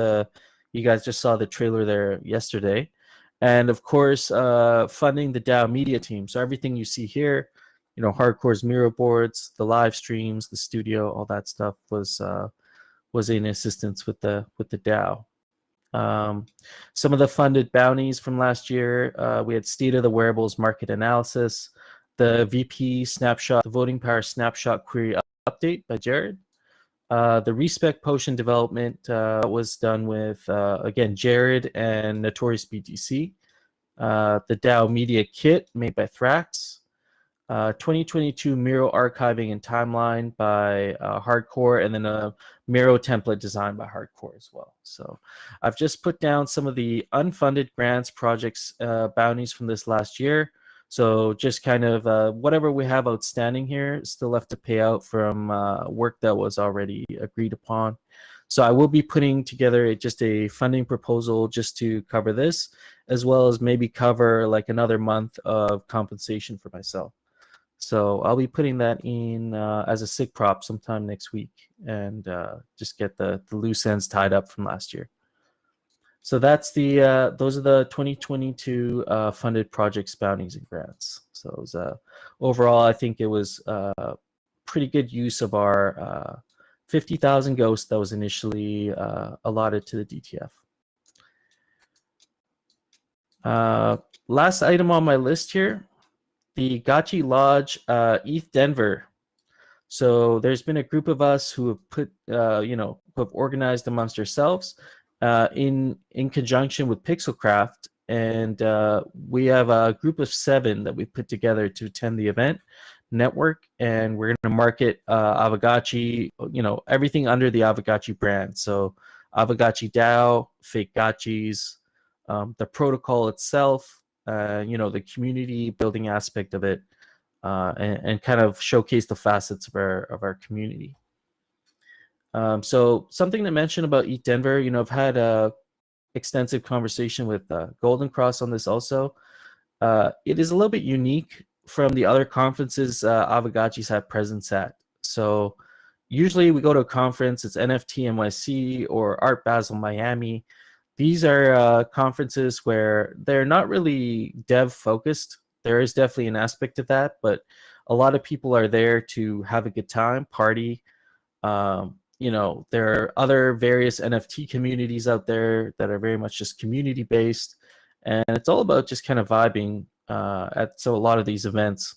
you guys just saw the trailer there yesterday. And of course, funding the DAO media team. So everything you see here, Hardcore's Miro boards, the live streams, the studio, all that stuff was in assistance with the DAO. Some of the funded bounties from last year, we had State of the Wearables Market Analysis, the VP Snapshot, the Voting Power Snapshot Query Update by Jared. The Respec Potion development was done with, again, Jared and Notorious BTC. The DAO Media Kit made by Thrax. 2022 Miro archiving and timeline by Hardcore, and then a Miro template designed by Hardcore as well. So I've just put down some of the unfunded grants, projects, bounties from this last year. So just kind of whatever we have outstanding here still left to pay out from work that was already agreed upon. So I will be putting together just a funding proposal just to cover this, as well as maybe cover like another month of compensation for myself. So I'll be putting that in as a SIG prop sometime next week, and just get the loose ends tied up from last year. So that's those are the 2022 funded projects, bounties, and grants. So it was, overall, I think it was pretty good use of our 50,000 ghosts that was initially allotted to the DTF. Last item on my list here. The Gotchi Lodge ETH Denver. So there's been a group of us who have put, who have organized amongst ourselves in conjunction with Pixelcraft, and we have a group of 7 that we put together to attend the event network, and we're going to market Aavegotchi, everything under the Aavegotchi brand. So Aavegotchi DAO, fake Gotchis, the protocol itself. The community building aspect of it, and kind of showcase the facets of our community. So something to mention about ETH Denver, I've had a extensive conversation with Golden Cross on this also. It is a little bit unique from the other conferences Aavegotchi's had presence at. So usually we go to a conference, it's NFT NYC or Art Basel Miami. These are conferences where they're not really dev focused. There is definitely an aspect of that, but a lot of people are there to have a good time, party. There are other various NFT communities out there that are very much just community based, and it's all about just kind of vibing at a lot of these events.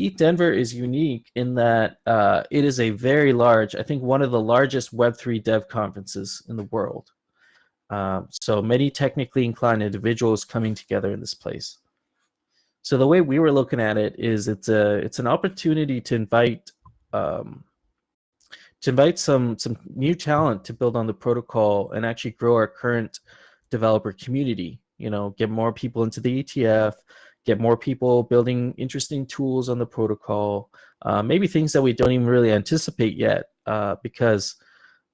ETH Denver is unique in that it is a very large, I think one of the largest Web3 dev conferences in the world. So many technically inclined individuals coming together in this place. So the way we were looking at it is it's an opportunity to invite some new talent to build on the protocol and actually grow our current developer community. Get more people into the ETF, get more people building interesting tools on the protocol, maybe things that we don't even really anticipate yet, because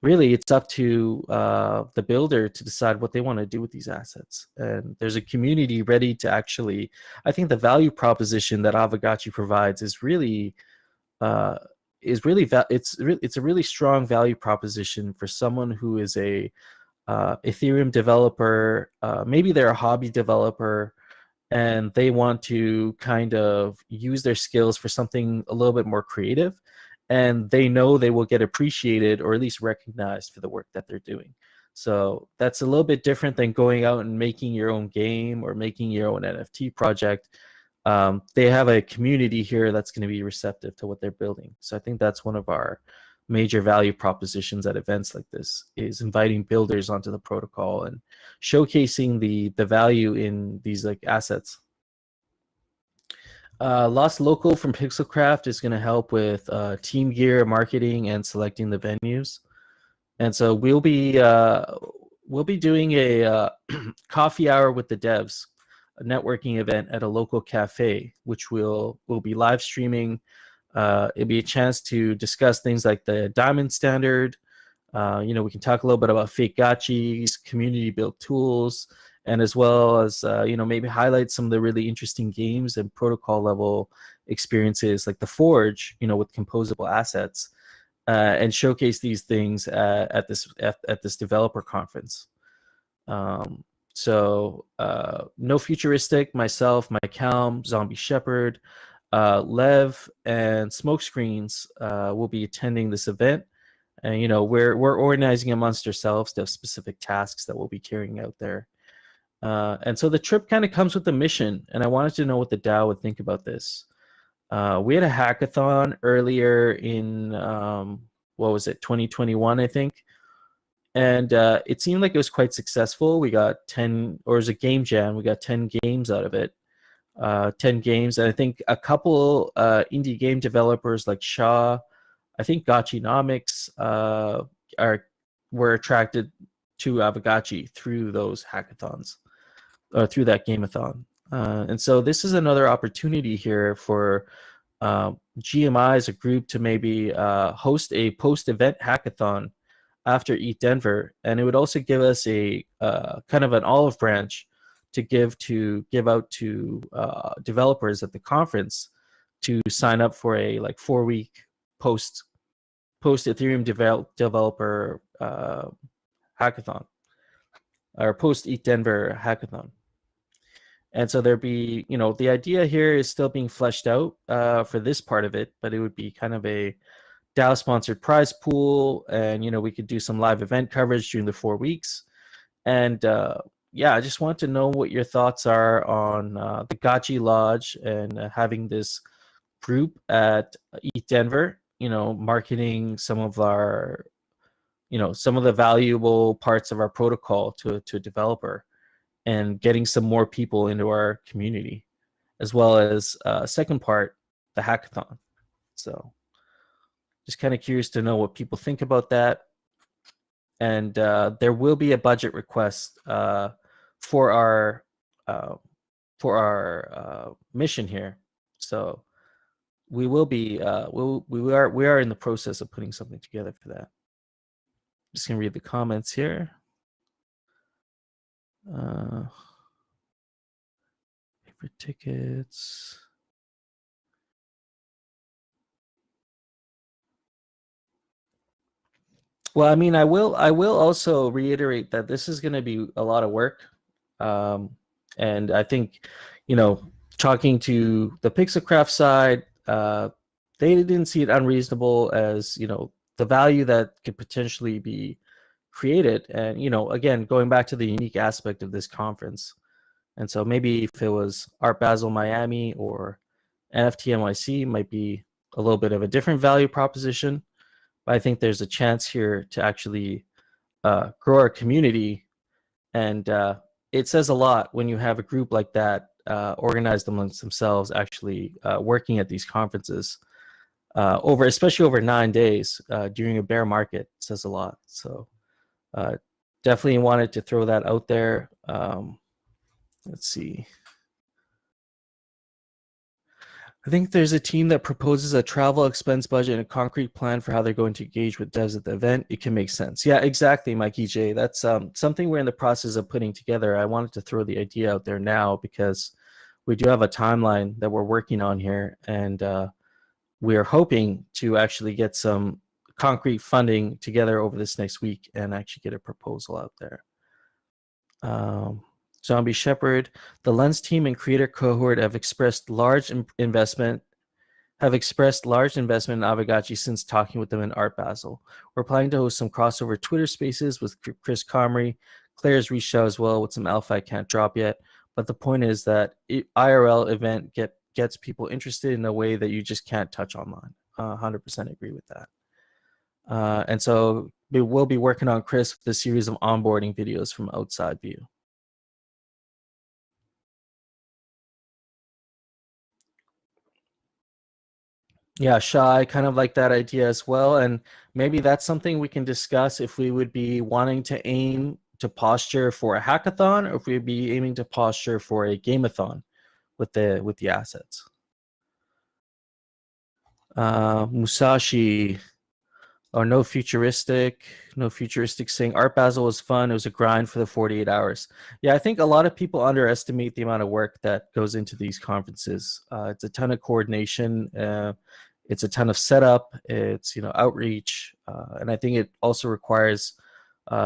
really it's up to the builder to decide what they want to do with these assets. And there's a community ready to actually, I think the value proposition that Aavegotchi provides is really, is really it's a really strong value proposition for someone who is a Ethereum developer. Maybe they're a hobby developer, and they want to kind of use their skills for something a little bit more creative, and they know they will get appreciated or at least recognized for the work that they're doing. So that's a little bit different than going out and making your own game or making your own NFT project. They have a community here that's going to be receptive to what they're building. So I think that's one of our major value propositions at events like this, is inviting builders onto the protocol and showcasing the value in these like assets. Lost Local from Pixelcraft is going to help with team gear, marketing, and selecting the venues. And so we'll be doing a coffee hour with the devs, a networking event at a local cafe, which we'll be live streaming. It'll be a chance to discuss things like the Diamond Standard. We can talk a little bit about Aavegotchi's community built tools, and as well as maybe highlight some of the really interesting games and protocol level experiences like the Forge, with composable assets, and showcase these things at this developer conference. So No Futuristic, myself, Mike Helm, ZombieShepherd, Lev, and Smokescreens will be attending this event. And we're organizing amongst ourselves the specific tasks that we'll be carrying out there. And so the trip kind of comes with a mission, and I wanted to know what the DAO would think about this. We had a hackathon earlier in 2021, I think. And it seemed like it was quite successful. We got 10, or it was a game jam. We got 10 games out of it. 10 games. And I think a couple indie game developers like Shaw, I think Gotchinomics were attracted to Aavegotchi through those hackathons, or through that gameathon. And so this is another opportunity here for GMI as a group to maybe host a post-event hackathon after ETH Denver, and it would also give us a kind of an olive branch to give out to developers at the conference to sign up for a 4-week post Ethereum developer hackathon, or post ETH Denver hackathon. And so there'd be, the idea here is still being fleshed out for this part of it, but it would be kind of a DAO sponsored prize pool, and we could do some live event coverage during the 4 weeks. And I just want to know what your thoughts are on the Gotchi Lodge and having this group at ETH Denver, marketing some of our, some of the valuable parts of our protocol to a developer, and getting some more people into our community, as well as second part, the hackathon. So just kind of curious to know what people think about that. And there will be a budget request for our mission here. So we will be we are in the process of putting something together for that. Just gonna read the comments here. Paper tickets. Well, I mean, I will also reiterate that this is going to be a lot of work, and I think, talking to the Pixelcraft side, they didn't see it unreasonable as the value that could potentially be created, and again, going back to the unique aspect of this conference. And so maybe if it was Art Basel Miami or NFT NYC, might be a little bit of a different value proposition. But I think there's a chance here to actually grow our community, and it says a lot when you have a group like that organized amongst themselves, actually working at these conferences especially over 9 days during a bear market. It says a lot. So definitely wanted to throw that out there. Let's see. I think there's a team that proposes a travel expense budget and a concrete plan for how they're going to engage with devs at the event. It can make sense. Yeah, exactly, Mikey J. That's something we're in the process of putting together. I wanted to throw the idea out there now because we do have a timeline that we're working on here, and we're hoping to actually get some concrete funding together over this next week and actually get a proposal out there. ZombieShepherd, the Lens team and creator cohort have expressed large investment in Aavegotchi since talking with them in Art Basel. We're planning to host some crossover Twitter spaces with Chris Comrie. Claire's reached out as well with some alpha I can't drop yet. But the point is that IRL event gets people interested in a way that you just can't touch online. 100% agree with that. And so we will be working on Chris with a series of onboarding videos from outside view. Yeah, Shai, kind of like that idea as well. And maybe that's something we can discuss if we would be wanting to aim to posture for a hackathon, or if we'd be aiming to posture for a gameathon with the assets. Musashi, or no futuristic saying Art Basel was fun. It was a grind for the 48 hours. Yeah, I think a lot of people underestimate the amount of work that goes into these conferences. It's a ton of coordination. It's a ton of setup. It's outreach, and I think it also requires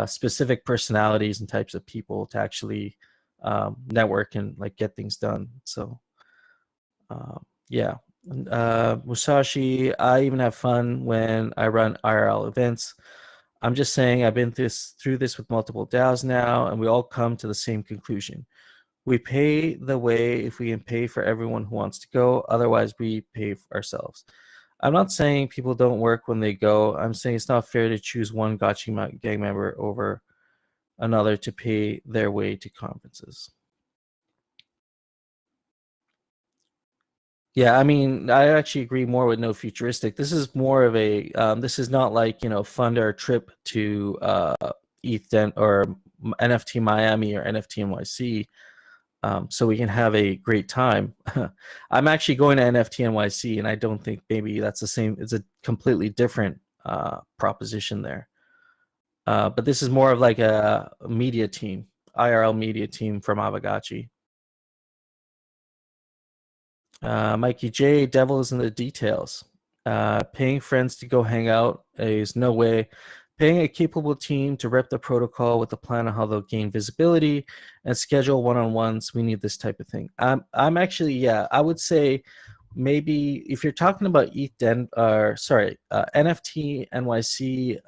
specific personalities and types of people to actually network and like get things done. So yeah. Musashi, I even have fun when I run IRL events. I'm just saying I've been through this with multiple DAOs now, and we all come to the same conclusion. We pay the way if we can pay for everyone who wants to go. Otherwise, we pay for ourselves. I'm not saying people don't work when they go. I'm saying it's not fair to choose one Gotchi gang member over another to pay their way to conferences. Yeah, I mean, I actually agree more with no futuristic. This is more of a, this is not like, fund our trip to ETH or NFT Miami or NFT NYC so we can have a great time. I'm actually going to NFT NYC, and I don't think maybe that's the same. It's a completely different proposition there. But this is more of like a media team, IRL media team from Aavegotchi. Mikey J, devil is in the details. Paying friends to go hang out is no way. Paying a capable team to rep the protocol with a plan on how they'll gain visibility and schedule one-on-ones. We need this type of thing. I'm actually, yeah, I would say maybe if you're talking about NFT NYC,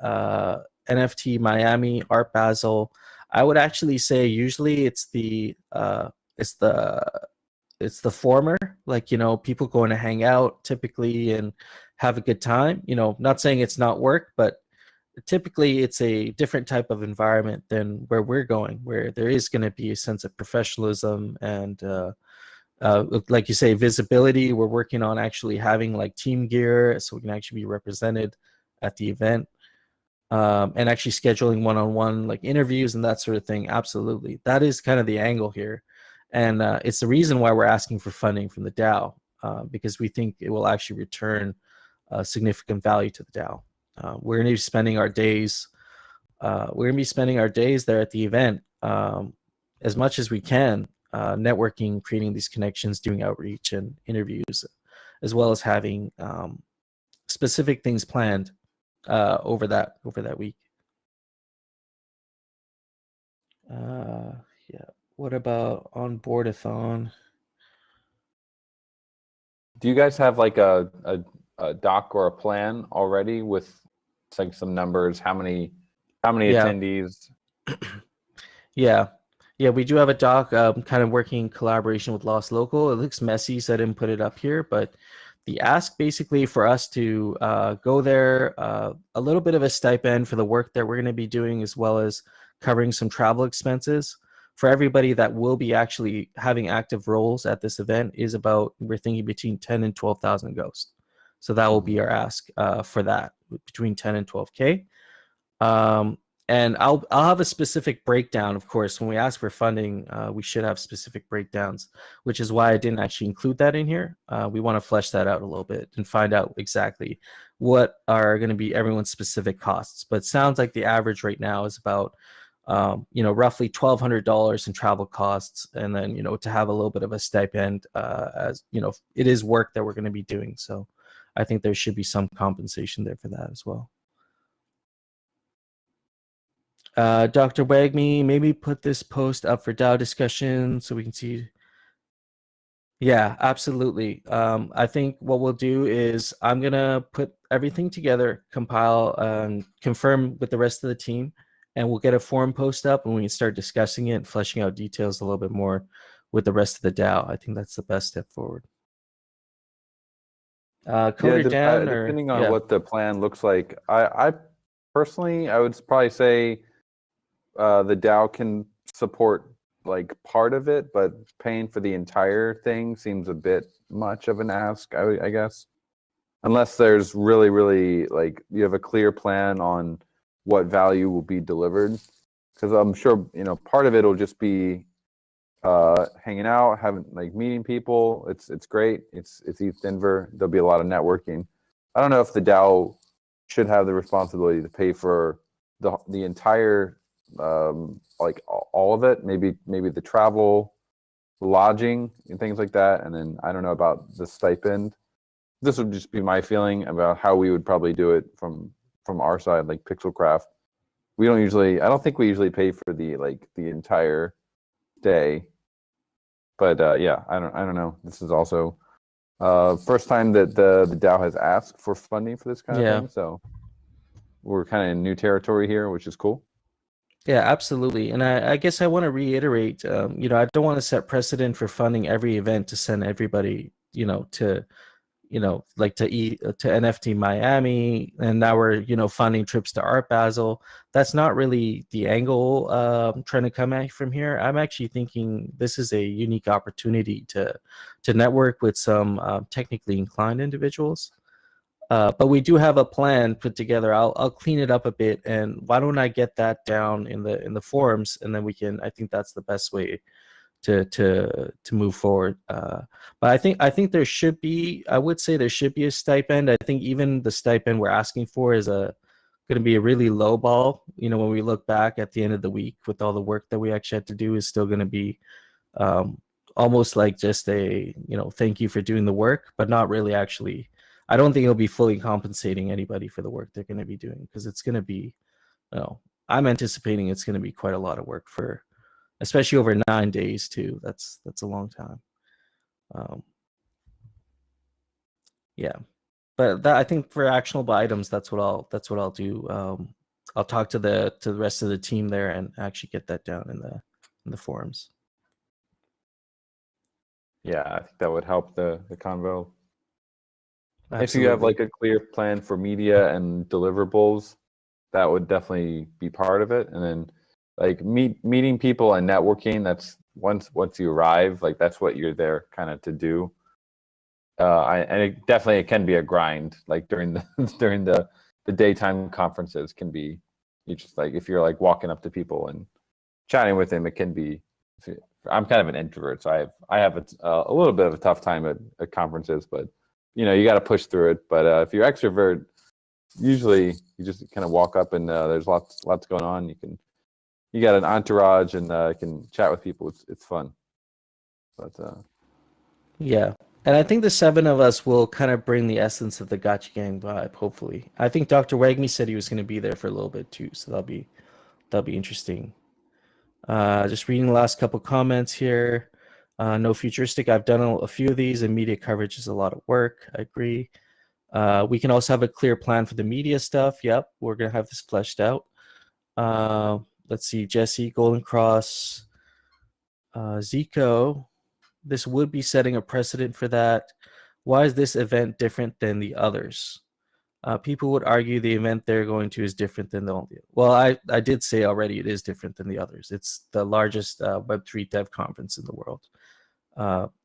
NFT Miami, Art Basel, I would actually say usually it's the former, like, people going to hang out typically and have a good time. Not saying it's not work, but typically it's a different type of environment than where we're going, where there is going to be a sense of professionalism and like you say, visibility. We're working on actually having like team gear so we can actually be represented at the event, and actually scheduling one-on-one like interviews and that sort of thing. Absolutely, that is kind of the angle here. And it's the reason why we're asking for funding from the DAO, because we think it will actually return significant value to the DAO. We're going to be spending our days. There at the event as much as we can, networking, creating these connections, doing outreach and interviews, as well as having specific things planned over that week. Yeah. What about on board-a-thon? Do you guys have like a doc or a plan already with like some numbers? How many attendees? Yeah, we do have a doc. Kind of working in collaboration with Lost Local. It looks messy, so I didn't put it up here. But the ask basically for us to go there, a little bit of a stipend for the work that we're going to be doing, as well as covering some travel expenses for everybody that will be actually having active roles at this event, is about, we're thinking between 10 and 12,000 ghosts. So that will be our ask for that, between 10 and 12K. And I'll have a specific breakdown, of course. When we ask for funding, we should have specific breakdowns, which is why I didn't actually include that in here. We want to flesh that out a little bit and find out exactly what are going to be everyone's specific costs. But it sounds like the average right now is about roughly $1,200 in travel costs, and then to have a little bit of a stipend, as it is work that we're going to be doing. So I think there should be some compensation there for that as well. Dr. Wagme, maybe put this post up for DAO discussion so we can see. Yeah, absolutely. I think what we'll do is I'm going to put everything together, compile, confirm with the rest of the team, and we'll get a forum post up and we can start discussing it and fleshing out details a little bit more with the rest of the DAO. I think that's the best step forward. Coder Dan, or depending on what the plan looks like, I personally, I would probably say the DAO can support like part of it, but paying for the entire thing seems a bit much of an ask, I guess. Unless there's really like you have a clear plan on what value will be delivered, because I'm sure part of it will just be hanging out, having like meeting people. It's great. It's East Denver. There'll be a lot of networking. I don't know if the DAO should have the responsibility to pay for the entire like all of it. Maybe the travel, lodging, and things like that. And then I don't know about the stipend. This would just be my feeling about how we would probably do it from our side, like Pixelcraft. I don't think we usually pay for the entire day. But yeah, I don't know. This is also first time that the DAO has asked for funding for this kind of thing. So we're kind of in new territory here, which is cool. Yeah, absolutely. And I guess I want to reiterate, I don't want to set precedent for funding every event to send everybody, to like to NFT Miami, and now we're funding trips to Art Basel. That's not really the angle I'm trying to come at from here. I'm actually thinking this is a unique opportunity to network with some technically inclined individuals. But we do have a plan put together. I'll clean it up a bit, and why don't I get that down in the forums, and then we can. I think that's the best way to move forward. But I think there should be. I would say there should be a stipend. I think even the stipend we're asking for is going to be a really low ball. When we look back at the end of the week with all the work that we actually had to do, is still going to be almost like just a thank you for doing the work, but not really actually. I don't think it'll be fully compensating anybody for the work they're going to be doing, because it's going to be, I'm anticipating it's going to be quite a lot of work for, especially over 9 days too. That's a long time. Yeah, but I think for actionable items, that's what I'll do. I'll talk to the rest of the team there and actually get that down in the forums. Yeah, I think that would help the convo. Absolutely. If you have like a clear plan for media and deliverables, that would definitely be part of it. And then like meeting people and networking, that's once you arrive, like that's what you're there kind of to do. And it can be a grind, like during the daytime conferences can be, you just like, if you're like walking up to people and chatting with them, it can be, I'm kind of an introvert, so I have a little bit of a tough time at conferences, but you got to push through it. But if you're extrovert, usually you just kind of walk up and there's lots going on. You got an entourage and can chat with people. It's fun. But yeah, and I think the 7 of us will kind of bring the essence of the Gotcha Gang vibe. Hopefully, I think Dr. Wagme said he was going to be there for a little bit too, so that'll be interesting. Just reading the last couple comments here. No futuristic. I've done a few of these, and media coverage is a lot of work. I agree. We can also have a clear plan for the media stuff. Yep, we're gonna have this fleshed out. Let's see, Jesse, Golden Cross, Zico. This would be setting a precedent for that. Why is this event different than the others? People would argue the event they're going to is different than the only. Well, I did say already it is different than the others. It's the largest Web3 dev conference in the world.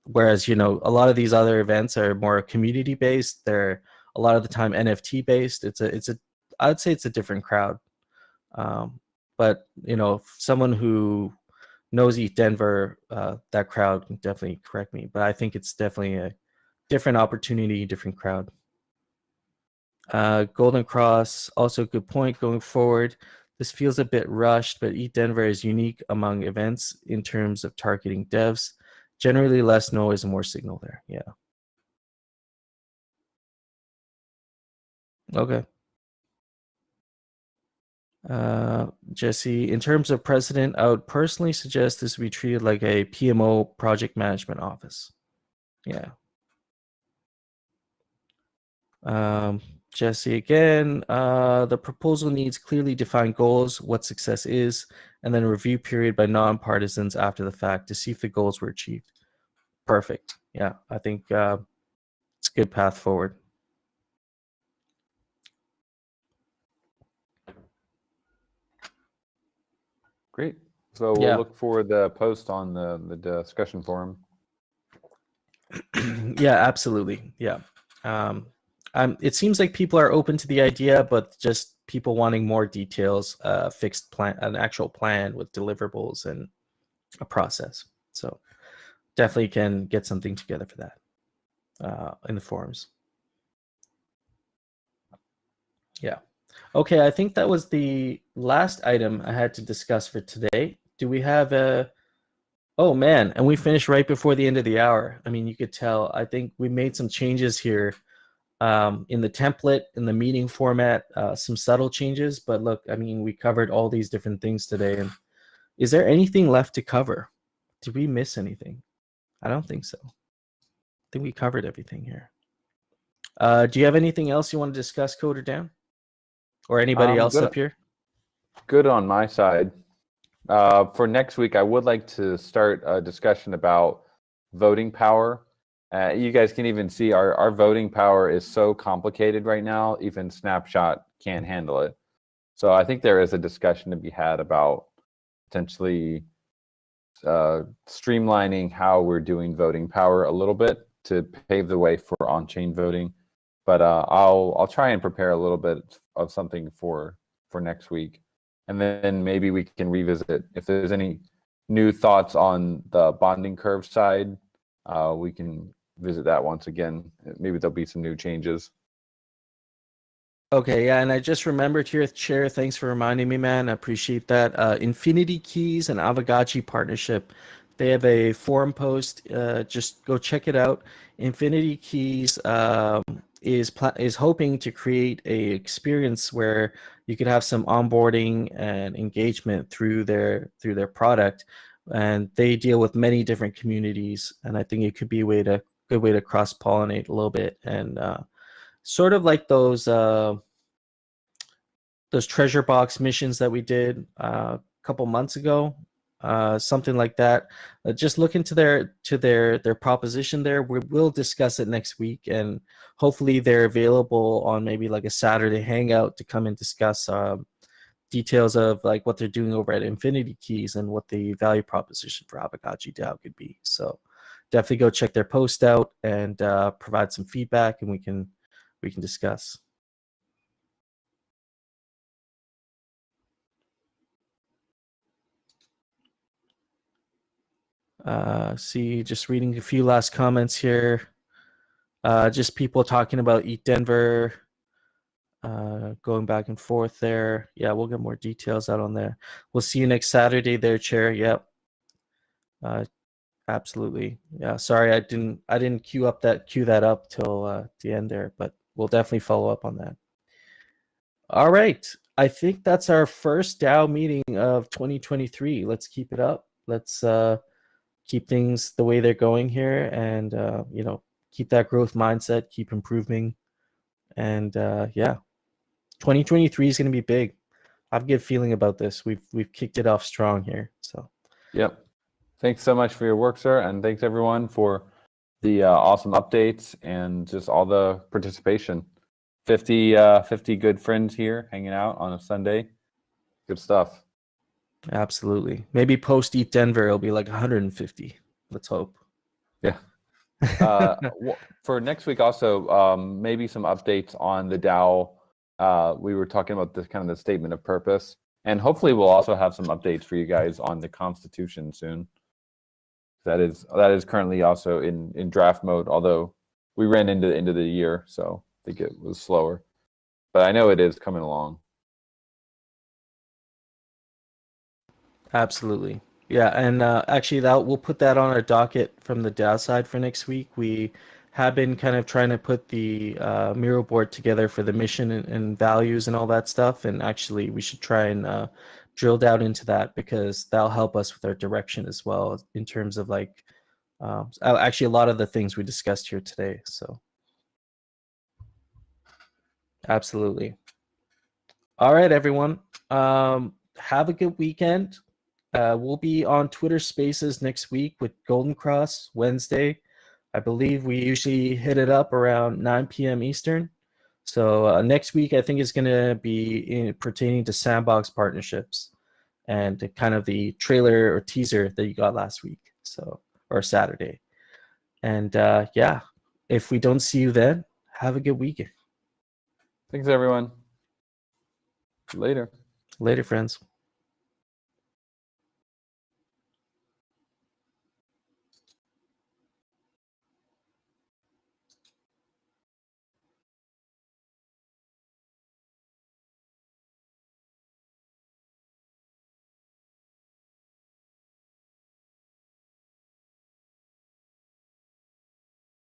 Whereas, a lot of these other events are more community based. They're a lot of the time NFT based. I would say it's a different crowd. But someone who knows ETH Denver, that crowd can definitely correct me. But I think it's definitely a different opportunity, different crowd. Golden Cross, also a good point going forward. This feels a bit rushed, but ETH Denver is unique among events in terms of targeting devs. Generally less noise and more signal there. Yeah. Okay. Jesse, in terms of president, I would personally suggest this be treated like a PMO, project management office. Yeah. Jesse, again, the proposal needs clearly defined goals, what success is, and then a review period by nonpartisans after the fact to see if the goals were achieved. Perfect. Yeah, I think it's a good path forward. Great. So we'll Yeah. look for the post on the discussion forum. Yeah, absolutely. Yeah. It seems like people are open to the idea, but just people wanting more details, fixed plan, an actual plan with deliverables and a process. So definitely can get something together for that in the forums. Yeah. Okay, I think that was the last item I had to discuss for today. Do we have a... Oh man, and we finished right before the end of the hour. I mean, you could tell. I think we made some changes here in the template, in the meeting format, some subtle changes. But look, I mean, we covered all these different things today. And is there anything left to cover? Did we miss anything? I don't think so. I think we covered everything here. Do you have anything else you want to discuss, Coder Dan? Or anybody else up here? Good on my side. For next week, I would like to start a discussion about voting power. You guys can even see our voting power is so complicated right now, even Snapshot can't handle it. So I think there is a discussion to be had about potentially streamlining how we're doing voting power a little bit to pave the way for on-chain voting. But I'll try and prepare a little bit of something for next week. And then maybe we can revisit if there's any new thoughts on the bonding curve side. We can visit that once again. Maybe there'll be some new changes. Okay, yeah, and I just remembered here, Chair, thanks for reminding me, man. I appreciate that. Infinity Keys and Aavegotchi partnership. They have a forum post. Just go check it out. Infinity Keys is hoping to create a experience where you could have some onboarding and engagement through their product, and they deal with many different communities. And I think it could be a good way to cross pollinate a little bit, and sort of like those treasure box missions that we did a couple months ago. Something like that. Just look into their proposition there. We'll discuss it next week, and hopefully they're available on maybe like a Saturday hangout to come and discuss details of like what they're doing over at Infinity Keys and what the value proposition for Aavegotchi DAO could be. So definitely go check their post out and provide some feedback, and we can discuss. See, just reading a few last comments here. Just people talking about Eat Denver, going back and forth there. Yeah, we'll get more details out on there. We'll see you next Saturday there, Chair. Yep. Absolutely. Yeah, sorry I didn't queue that up till the end there, but we'll definitely follow up on that. All right. I think that's our first DAO meeting of 2023. Let's keep it up. Let's keep things the way they're going here, and keep that growth mindset, keep improving, and yeah, 2023 is going to be big. I have a good feeling about this. We've kicked it off strong here. So yep, thanks so much for your work, sir, and thanks everyone for the awesome updates and just all the participation. 50 good friends here hanging out on a Sunday. Good stuff. Absolutely. Maybe post Eat Denver, it'll be like 150. Let's hope. Yeah. For next week, also, maybe some updates on the DAO. We were talking about this kind of the statement of purpose, and hopefully we'll also have some updates for you guys on the Constitution soon. That is currently also in draft mode, although we ran into the end of the year, so I think it was slower. But I know it is coming along. Absolutely. Yeah, and actually we'll put that on our docket from the DAO side for next week. We have been kind of trying to put the Miro board together for the mission and values and all that stuff. And actually, we should try and drill down into that, because that'll help us with our direction as well in terms of like actually a lot of the things we discussed here today. So absolutely. All right, everyone. Have a good weekend. We'll be on Twitter Spaces next week with Golden Cross Wednesday. I believe we usually hit it up around 9 p.m. Eastern. So next week, I think is going to be pertaining to sandbox partnerships and kind of the trailer or teaser that you got last week, so, or Saturday. And yeah, if we don't see you then, have a good weekend. Thanks, everyone. Later. Later, friends.